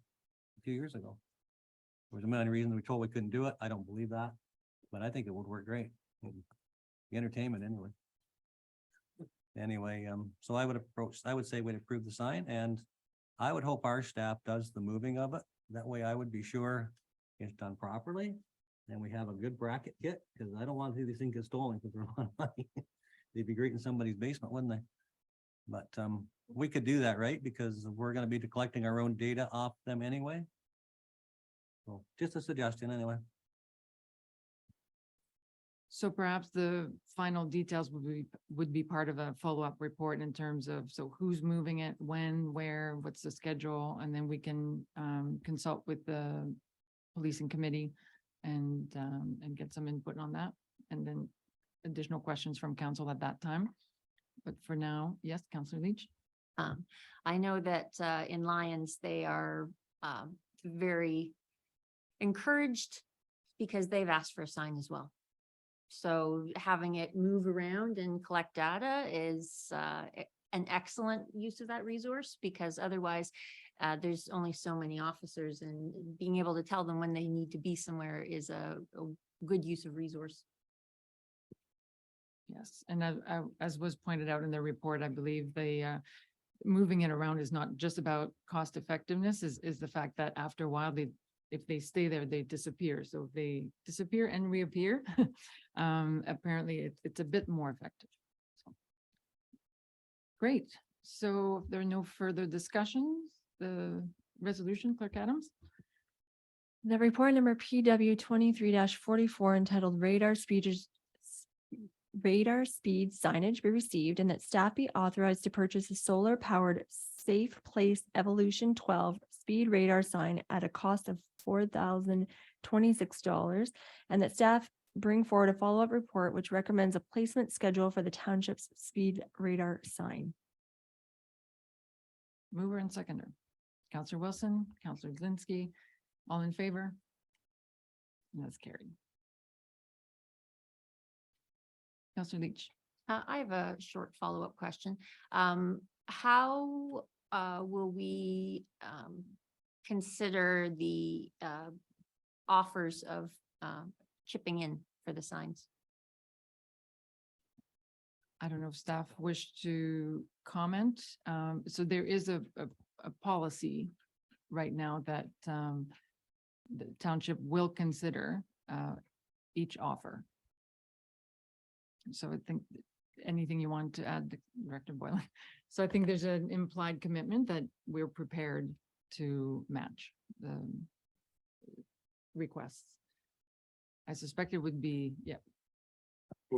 a few years ago. There was a million reasons we were told we couldn't do it. I don't believe that, but I think it would work great. The entertainment anyway. Anyway, so I would say we'd approve the sign, and I would hope our staff does the moving of it. That way I would be sure it's done properly and we have a good bracket kit, because I don't want to see these things get stolen because they're a lot of money. They'd be great in somebody's basement, wouldn't they? But we could do that, right? Because we're gonna be collecting our own data off them anyway. So just a suggestion anyway. So perhaps the final details would be part of a follow-up report in terms of, so who's moving it, when, where, what's the schedule? And then we can consult with the policing committee and get some input on that. And then additional questions from council at that time. But for now, yes, Councillor Leach? I know that in Lions, they are very encouraged because they've asked for a sign as well. So having it move around and collect data is an excellent use of that resource, because otherwise there's only so many officers, and being able to tell them when they need to be somewhere is a good use of resource. Yes, and as was pointed out in the report, I believe the moving it around is not just about cost effectiveness, is the fact that after a while, if they stay there, they disappear. So if they disappear and reappear, apparently it's a bit more effective. So. Great. So if there are no further discussions, the resolution, Clerk Adams? The report number PW 23-44 entitled Radar Speed Signage be received, and that staff be authorized to purchase a solar powered Safe Place Evolution 12 speed radar sign at a cost of $4,026, and that staff bring forward a follow-up report which recommends a placement schedule for the township's speed radar sign. Mover and seconder. Counselor Wilson, Counselor Zelinski, all in favor? And that's carried. Counselor Leach. I have a short follow-up question. How will we consider the offers of chipping in for the signs? I don't know if staff wish to comment. So there is a policy right now that the township will consider each offer. So I think anything you want to add, Director Boylan? So I think there's an implied commitment that we're prepared to match the requests. I suspect it would be, yeah.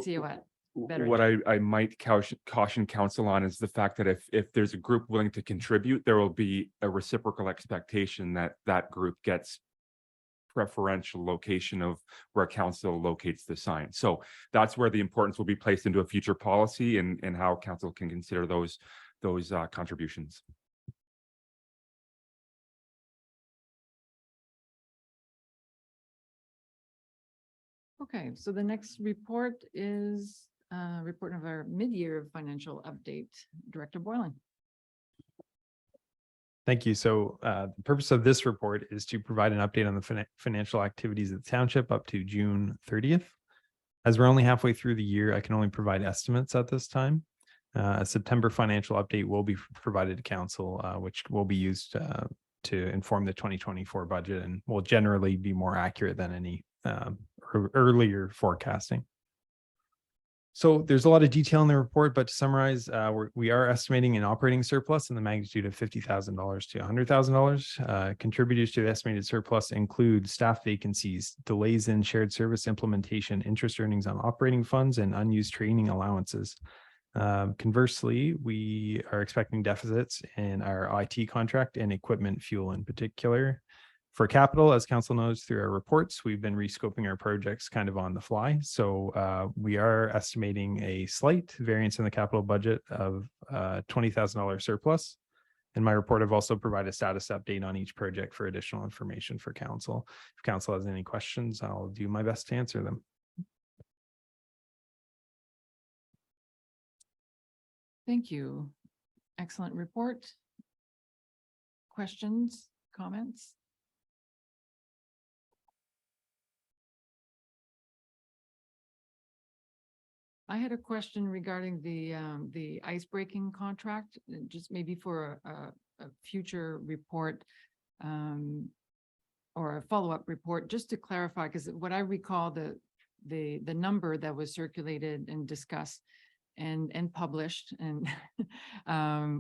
COA. Better. What I might caution council on is the fact that if there's a group willing to contribute, there will be a reciprocal expectation that that group gets preferential location of where council locates the sign. So that's where the importance will be placed into a future policy and how council can consider those contributions. Okay, so the next report is report of our mid-year financial update. Director Boylan. Thank you. So the purpose of this report is to provide an update on the financial activities of the township up to June 30th. As we're only halfway through the year, I can only provide estimates at this time. A September financial update will be provided to council, which will be used to inform the 2024 budget and will generally be more accurate than any earlier forecasting. So there's a lot of detail in the report, but to summarize, we are estimating an operating surplus in the magnitude of $50,000 to $100,000. Contributors to the estimated surplus include staff vacancies, delays in shared service implementation, interest earnings on operating funds, and unused training allowances. Conversely, we are expecting deficits in our IT contract and equipment fuel in particular. For capital, as council knows through our reports, we've been rescoping our projects kind of on the fly. So we are estimating a slight variance in the capital budget of $20,000 surplus. In my report, I've also provided a status update on each project for additional information for council. If council has any questions, I'll do my best to answer them. Thank you. Excellent report. Questions, comments? I had a question regarding the ice breaking contract, just maybe for a future report or a follow-up report, just to clarify, because what I recall the number that was circulated and discussed and published and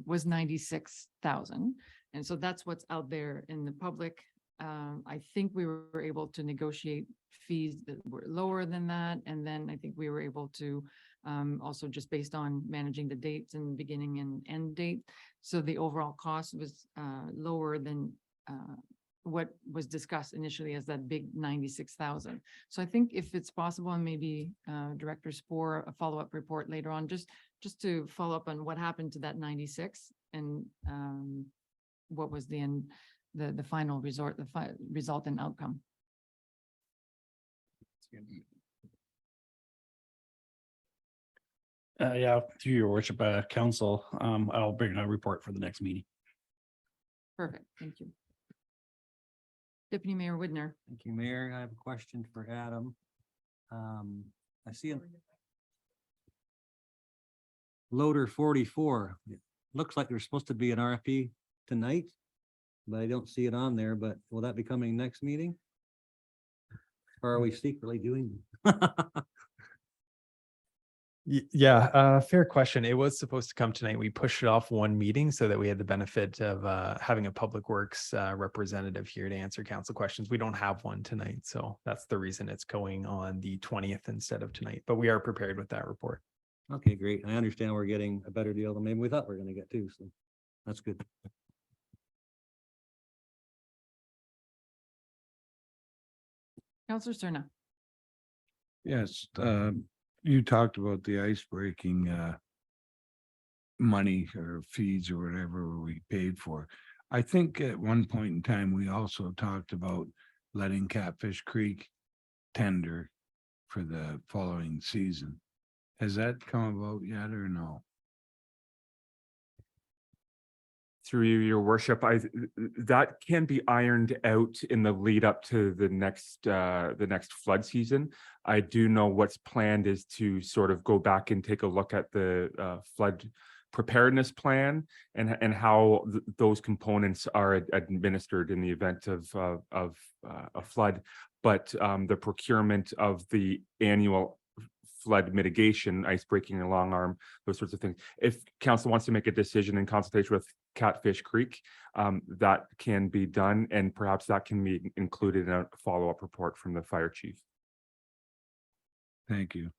was 96,000. And so that's what's out there in the public. I think we were able to negotiate fees that were lower than that. And then I think we were able to also just based on managing the dates and beginning and end date. So the overall cost was lower than what was discussed initially as that big 96,000. So I think if it's possible, and maybe Director Spore, a follow-up report later on, just to follow up on what happened to that 96 and what was the end, the final resort, result and outcome. Yeah, through your worship, council, I'll bring a report for the next meeting. Perfect, thank you. Deputy Mayor Widner. Thank you, Mayor. I have a question for Adam. I see a loader 44. It looks like there's supposed to be an RFP tonight, but I don't see it on there. But will that be coming next meeting? Or are we secretly doing? Yeah, fair question. It was supposed to come tonight. We pushed it off one meeting so that we had the benefit of having a Public Works representative here to answer council questions. We don't have one tonight, so that's the reason it's going on the 20th instead of tonight, but we are prepared with that report. Okay, great. I understand we're getting a better deal than maybe we thought we are gonna get too, so that's good. Councillor Cerna. Yes, you talked about the ice breaking money or fees or whatever we paid for. I think at one point in time, we also talked about letting Catfish Creek tender for the following season. Has that come about yet or no? Through you, your worship, that can be ironed out in the lead up to the next flood season. I do know what's planned is to sort of go back and take a look at the flood preparedness plan and how those components are administered in the event of a flood. But the procurement of the annual flood mitigation, ice breaking and long arm, those sorts of things. If council wants to make a decision in consultation with Catfish Creek, that can be done, and perhaps that can be included in a follow-up report from the fire chief. Thank you.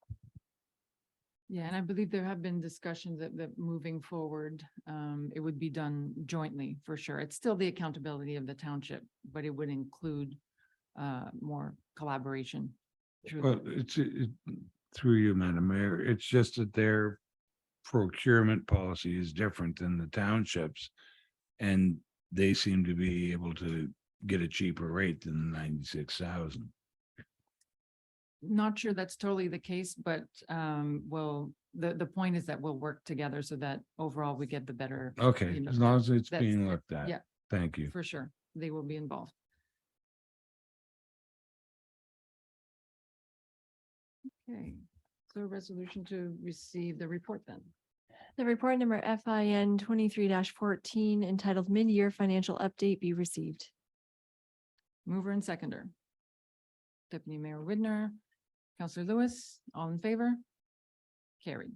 Yeah, and I believe there have been discussions that moving forward, it would be done jointly for sure. It's still the accountability of the township, but it would include more collaboration. Well, it's through you, Madam Mayor. It's just that their procurement policy is different than the townships. And they seem to be able to get a cheaper rate than 96,000. Not sure that's totally the case, but the point is that we'll work together so that overall we get the better. Okay, you know, as long as it's that's- being looked at. yeah. Thank you. For sure, they will be involved. Okay, so resolution to receive the report then. The report number FIN 23-14 entitled Mid-Year Financial Update be received. Mover and seconder. Deputy Mayor Widner, Councillor Lewis, all in favor? Carried.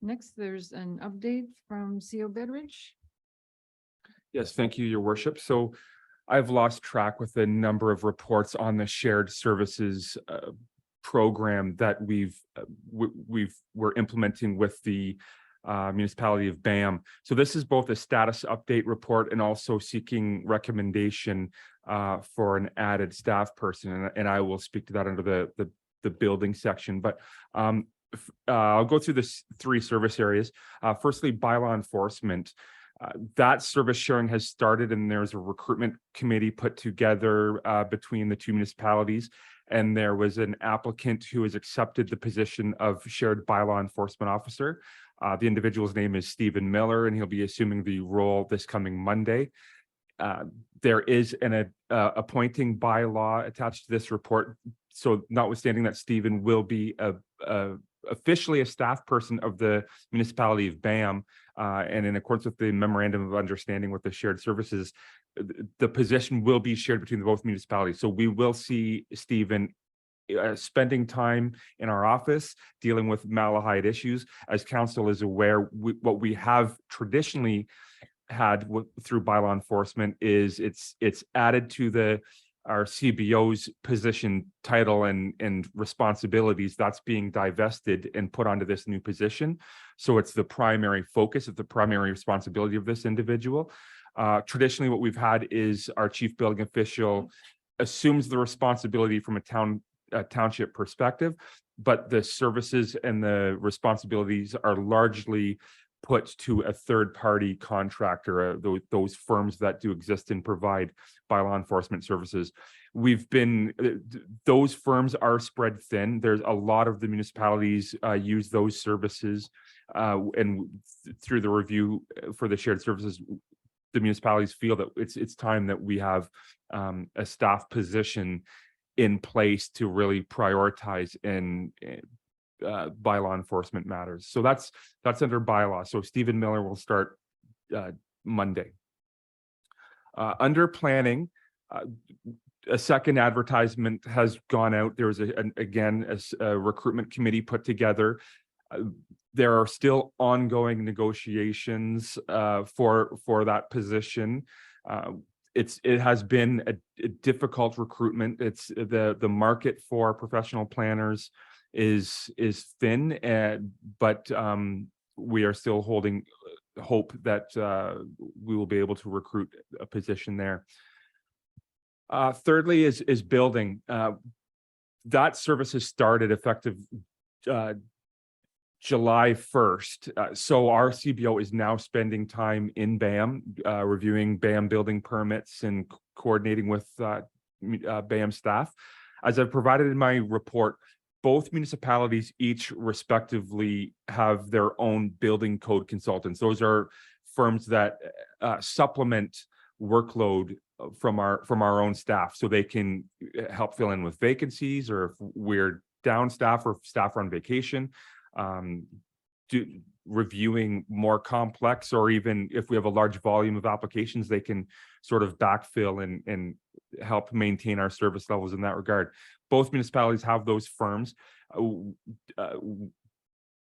Next, there's an update from CO Bedridge. Yes, thank you, your worship. So I've lost track with the number of reports on the shared services program that we're implementing with the municipality of BAM. So this is both a status update report and also seeking recommendation for an added staff person. And I will speak to that under the building section. But I'll go through the three service areas. Firstly, bylaw enforcement. That service sharing has started, and there's a recruitment committee put together between the two municipalities. And there was an applicant who has accepted the position of shared bylaw enforcement officer. The individual's name is Stephen Miller, and he'll be assuming the role this coming Monday. There is an appointing bylaw attached to this report. So notwithstanding that Stephen will be officially a staff person of the municipality of BAM, and in accordance with the memorandum of understanding with the shared services, the position will be shared between both municipalities. So we will see Stephen spending time in our office dealing with Malahide issues. As council is aware, what we have traditionally had through bylaw enforcement is it's added to our CBO's position, title, and responsibilities. That's being divested and put onto this new position. So it's the primary focus of the primary responsibility of this individual. Traditionally, what we've had is our chief building official assumes the responsibility from a township perspective, but the services and the responsibilities are largely put to a third-party contractor, those firms that do exist and provide bylaw enforcement services. Those firms are spread thin. There's a lot of the municipalities use those services, and through the review for the shared services, the municipalities feel that it's time that we have a staff position in place to really prioritize and bylaw enforcement matters. So that's under bylaw. So Stephen Miller will start Monday. Under planning, a second advertisement has gone out. There was a recruitment committee put together. There are still ongoing negotiations for that position. It has been a difficult recruitment. It's the market for professional planners is thin, but we are still holding hope that we will be able to recruit a position there. Thirdly is building. That service has started effective July 1st. So our CBO is now spending time in BAM, reviewing BAM building permits and coordinating with BAM staff. As I've provided in my report, both municipalities each respectively have their own building code consultants. Those are firms that supplement workload from our own staff, so they can help fill in with vacancies, or if we're down staff or staff are on vacation, reviewing more complex, or even if we have a large volume of applications, they can sort of backfill and help maintain our service levels in that regard. Both municipalities have those firms.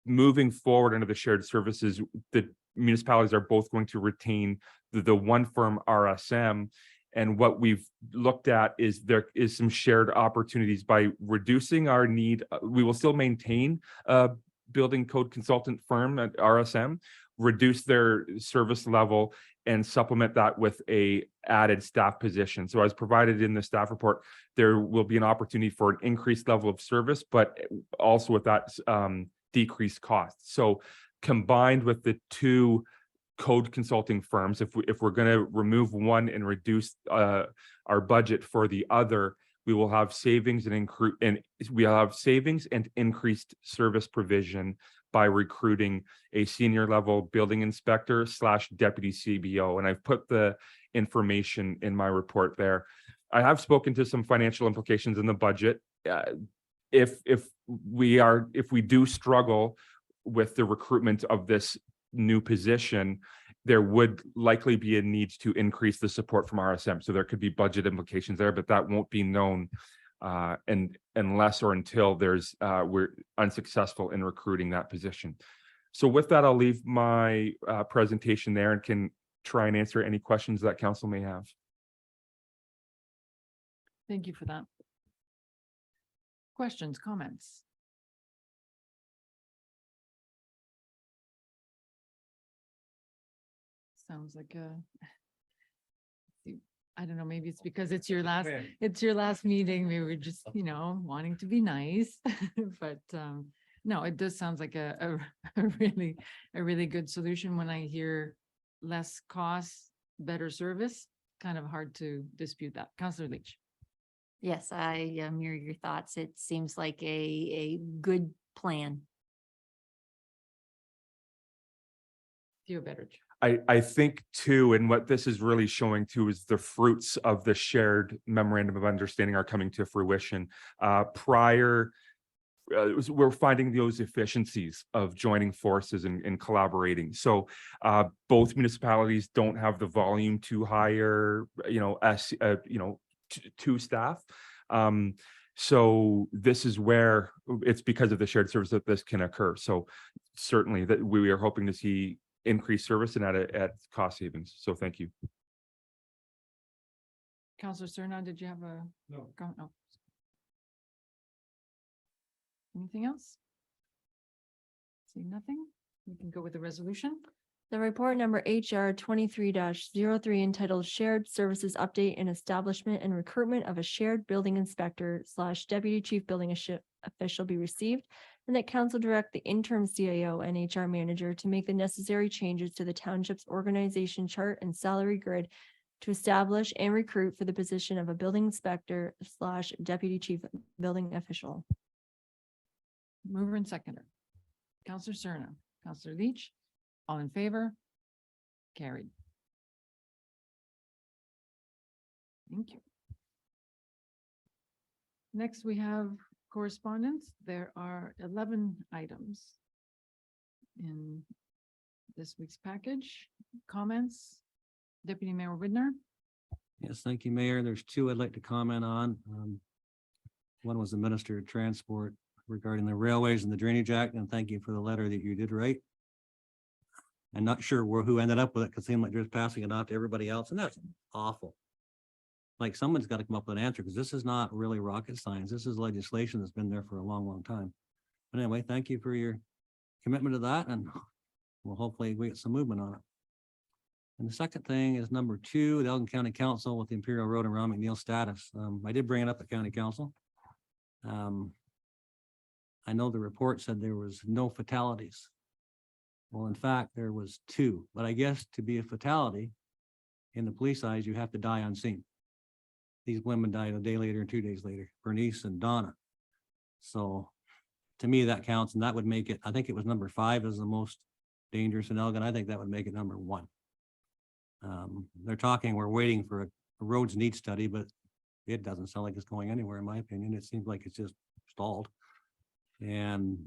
Moving forward into the shared services, the municipalities are both going to retain the one firm RSM. And what we've looked at is there is some shared opportunities by reducing our need. We will still maintain a building code consultant firm at RSM, reduce their service level, and supplement that with a added staff position. So as provided in the staff report, there will be an opportunity for an increased level of service, but also with that decreased cost. So combined with the two code consulting firms, if we're going to remove one and reduce our budget for the other, we will have savings and increased service provision by recruiting a senior level building inspector / deputy CBO. And I've put the information in my report there. I have spoken to some financial implications in the budget. If we do struggle with the recruitment of this new position, there would likely be a need to increase the support from RSM. So there could be budget implications there, but that won't be known unless or until we're unsuccessful in recruiting that position. So with that, I'll leave my presentation there and can try and answer any questions that council may have. Thank you for that. Questions, comments? Sounds like I don't know, maybe it's because it's your last meeting. Maybe we're just, wanting to be nice. But no, it does sounds like a really good solution. When I hear less costs, better service, kind of hard to dispute that. Councillor Leach. Yes, I mirror your thoughts. It seems like a good plan. Theo Betteridge. I think too, and what this is really showing too, is the fruits of the shared memorandum of understanding are coming to fruition. We're finding those efficiencies of joining forces and collaborating. So both municipalities don't have the volume to hire, two staff. So this is where it's because of the shared service that this can occur. So certainly that we are hoping to see increased service and at cost savings. So thank you. Counselor Cerna, did you have a? No. No. Anything else? See nothing? We can go with the resolution. The report number HR 23-03 entitled Shared Services Update and Establishment and Recruitment of a Shared Building Inspector / Deputy Chief Building Official be received, and that council direct the interim CAO and HR manager to make the necessary changes to the township's organization chart and salary grid to establish and recruit for the position of a building inspector / Deputy Chief Building Official. Mover and seconder. Counselor Cerna, Counselor Leach, all in favor? Carried. Thank you. Next, we have correspondence. There are 11 items in this week's package. Comments? Deputy Mayor Widner? Yes, thank you, Mayor. There's two I'd like to comment on. One was the Minister of Transport regarding the railways and the Drainage Act, and thank you for the letter that you did write. I'm not sure who ended up with it, because it seemed like they're just passing it off to everybody else, and that's awful. Like, someone's got to come up with an answer, because this is not really rocket science. This is legislation that's been there for a long, long time. But anyway, thank you for your commitment to that, and we'll hopefully we get some movement on it. And the second thing is number 2, the Elgin County Council with the Imperial Road and Ron McNeil status. I did bring it up at County Council. I know the report said there was no fatalities. Well, in fact, there was 2, but I guess to be a fatality in the police eyes, you have to die on scene. These women died a day later and 2 days later, Bernice and Donna. So to me, that counts, and that would make it, I think it was number 5 as the most dangerous in Elgin. I think that would make it number 1. They're talking, we're waiting for a roads need study, but it doesn't sound like it's going anywhere, in my opinion. It seems like it's just stalled. And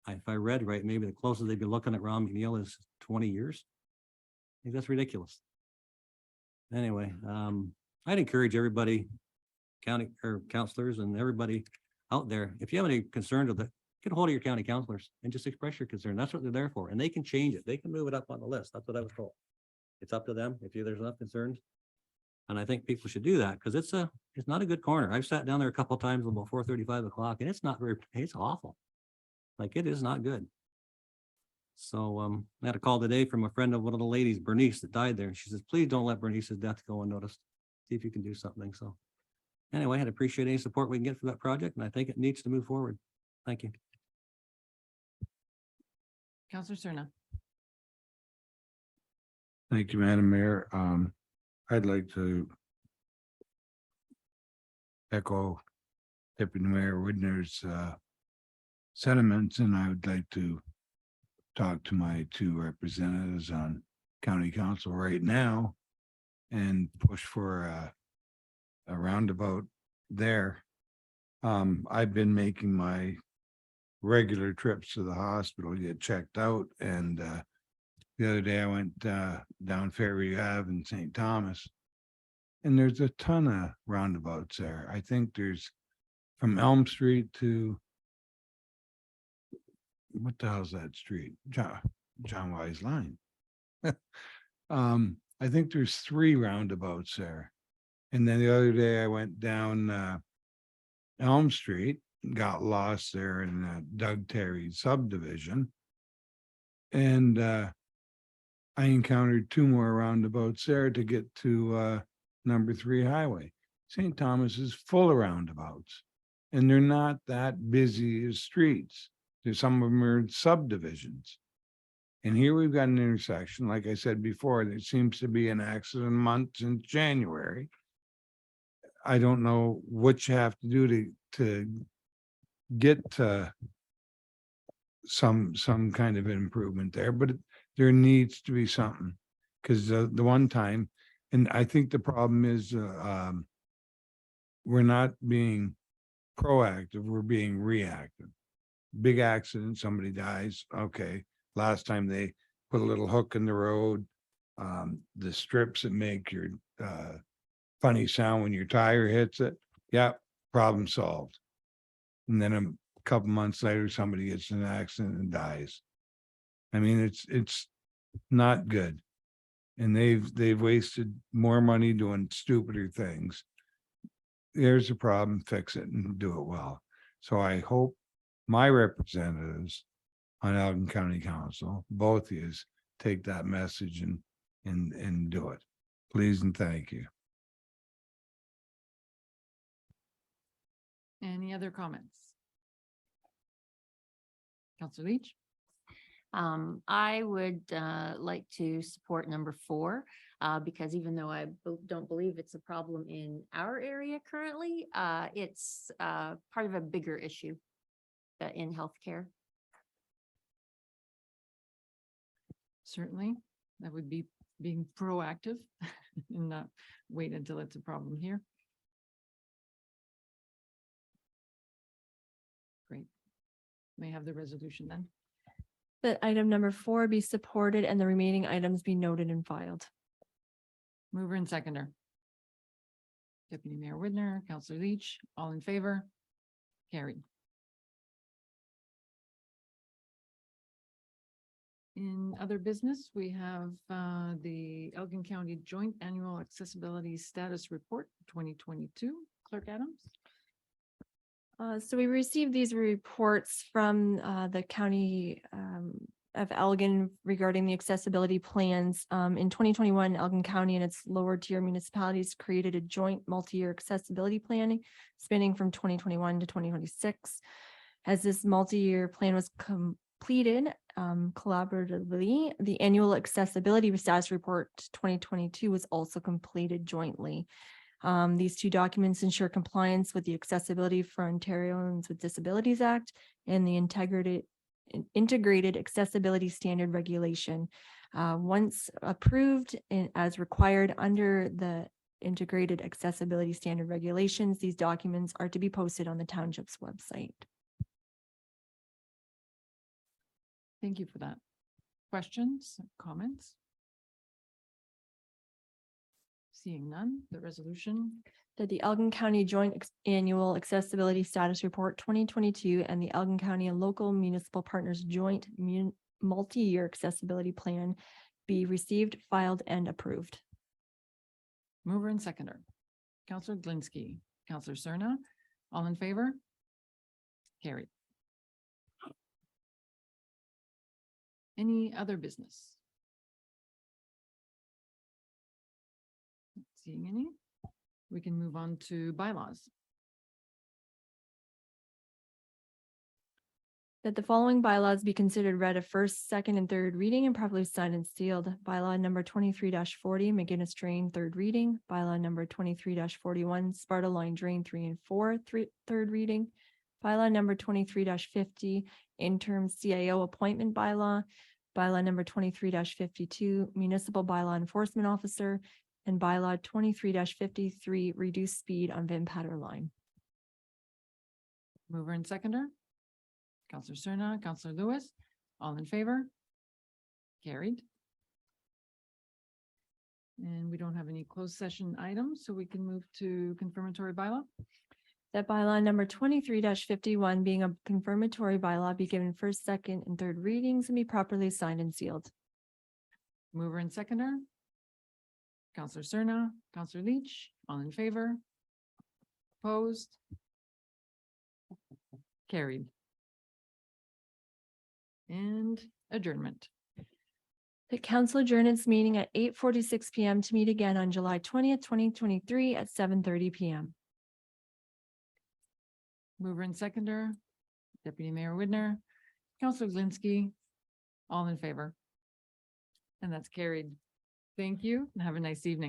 if I read right, maybe the closest they'd be looking at Ron McNeil is 20 years. I think that's ridiculous. Anyway, I'd encourage everybody, county or counselors and everybody out there, if you have any concerns with it, get a hold of your county counselors and just express your concern. That's what they're there for. And they can change it. They can move it up on the list. That's what I was told. It's up to them if there's enough concerns. And I think people should do that, because it's not a good corner. I've sat down there a couple of times about 4:30, 5 o'clock, and it's it's awful. Like, it is not good. So I had a call today from a friend of one of the ladies, Bernice, that died there. And she says, please don't let Bernice's death go unnoticed. See if you can do something. So anyway, I'd appreciate any support we can get for that project, and I think it needs to move forward. Thank you. Counselor Cerna. Thank you, Madam Mayor. I'd like to echo Deputy Mayor Widner's sentiments, and I would like to talk to my 2 representatives on county council right now and push for a roundabout there. I've been making my regular trips to the hospital, get checked out, and the other day I went down Fairview Ave in St. Thomas, and there's a ton of roundabouts there. I think there's from Elm Street to what the hell's that street? John Wise Line. I think there's 3 roundabouts there. And then the other day I went down Elm Street, got lost there in Doug Terry subdivision. And I encountered 2 more roundabouts there to get to number 3 highway. St. Thomas is full of roundabouts, and they're not that busy as streets. There's some of them are subdivisions. And here we've got an intersection, like I said before, there seems to be an accident month since January. I don't know what you have to do to get to some kind of improvement there, but there needs to be something. Because the one time, and I think the problem is we're not being proactive, we're being reactive. Big accident, somebody dies, okay. Last time they put a little hook in the road, the strips that make your funny sound when your tire hits it, yeah, problem solved. And then a couple months later, somebody gets in an accident and dies. I mean, it's not good. And they've wasted more money doing stupider things. There's a problem, fix it and do it well. So I hope my representatives on Elgin County Council, both of yous, take that message and do it. Please and thank you. Any other comments? Counselor Leach? I would like to support number 4, because even though I don't believe it's a problem in our area currently, it's part of a bigger issue in healthcare. Certainly, that would be being proactive and not wait until it's a problem here. Great. May I have the resolution then? That item number 4 be supported and the remaining items be noted and filed. Mover and seconder. Deputy Mayor Whitner, Counselor Leach, all in favor? Carried. In other business, we have the Elgin County Joint Annual Accessibility Status Report 2022. Clerk Adams? So we received these reports from the county of Elgin regarding the accessibility plans. In 2021, Elgin County and its lower tier municipalities created a joint multi-year accessibility planning spanning from 2021 to 2026. As this multi-year plan was completed collaboratively, the annual accessibility status report 2022 was also completed jointly. These two documents ensure compliance with the Accessibility for Ontarians with Disabilities Act and the Integrated Accessibility Standard Regulation. Once approved as required under the Integrated Accessibility Standard Regulations, these documents are to be posted on the township's website. Thank you for that. Questions, comments? Seeing none, the resolution. That the Elgin County Joint Annual Accessibility Status Report 2022 and the Elgin County and Local Municipal Partners Joint Multi-Year Accessibility Plan be received, filed, and approved. Mover and seconder. Counselor Glinski, Counselor Cerna, all in favor? Carried. Any other business? Not seeing any, we can move on to bylaws. That the following bylaws be considered read at first, second, and third reading and properly signed and sealed. Bylaw number 23-40, McGinnis Drain, third reading. Bylaw number 23-41, Sparta Line Drain 3 and 4, third reading. Bylaw number 23-50, interim CAO appointment bylaw. Bylaw number 23-52, municipal bylaw enforcement officer. And bylaw 23-53, reduced speed on Van Patter line. Mover and seconder. Counselor Cerna, Counselor Lewis, all in favor? Carried. And we don't have any closed session items, so we can move to confirmatory bylaw. That bylaw number 23-51 being a confirmatory bylaw be given first, second, and third readings and be properly signed and sealed. Mover and seconder. Counselor Cerna, Counselor Leach, all in favor? Opposed? Carried. And adjournment. The council adjourned its meeting at 8:46 PM to meet again on July 20th, 2023 at 7:30 PM. Mover and seconder, Deputy Mayor Whitner, Counselor Glinski, all in favor. And that's carried. Thank you and have a nice evening.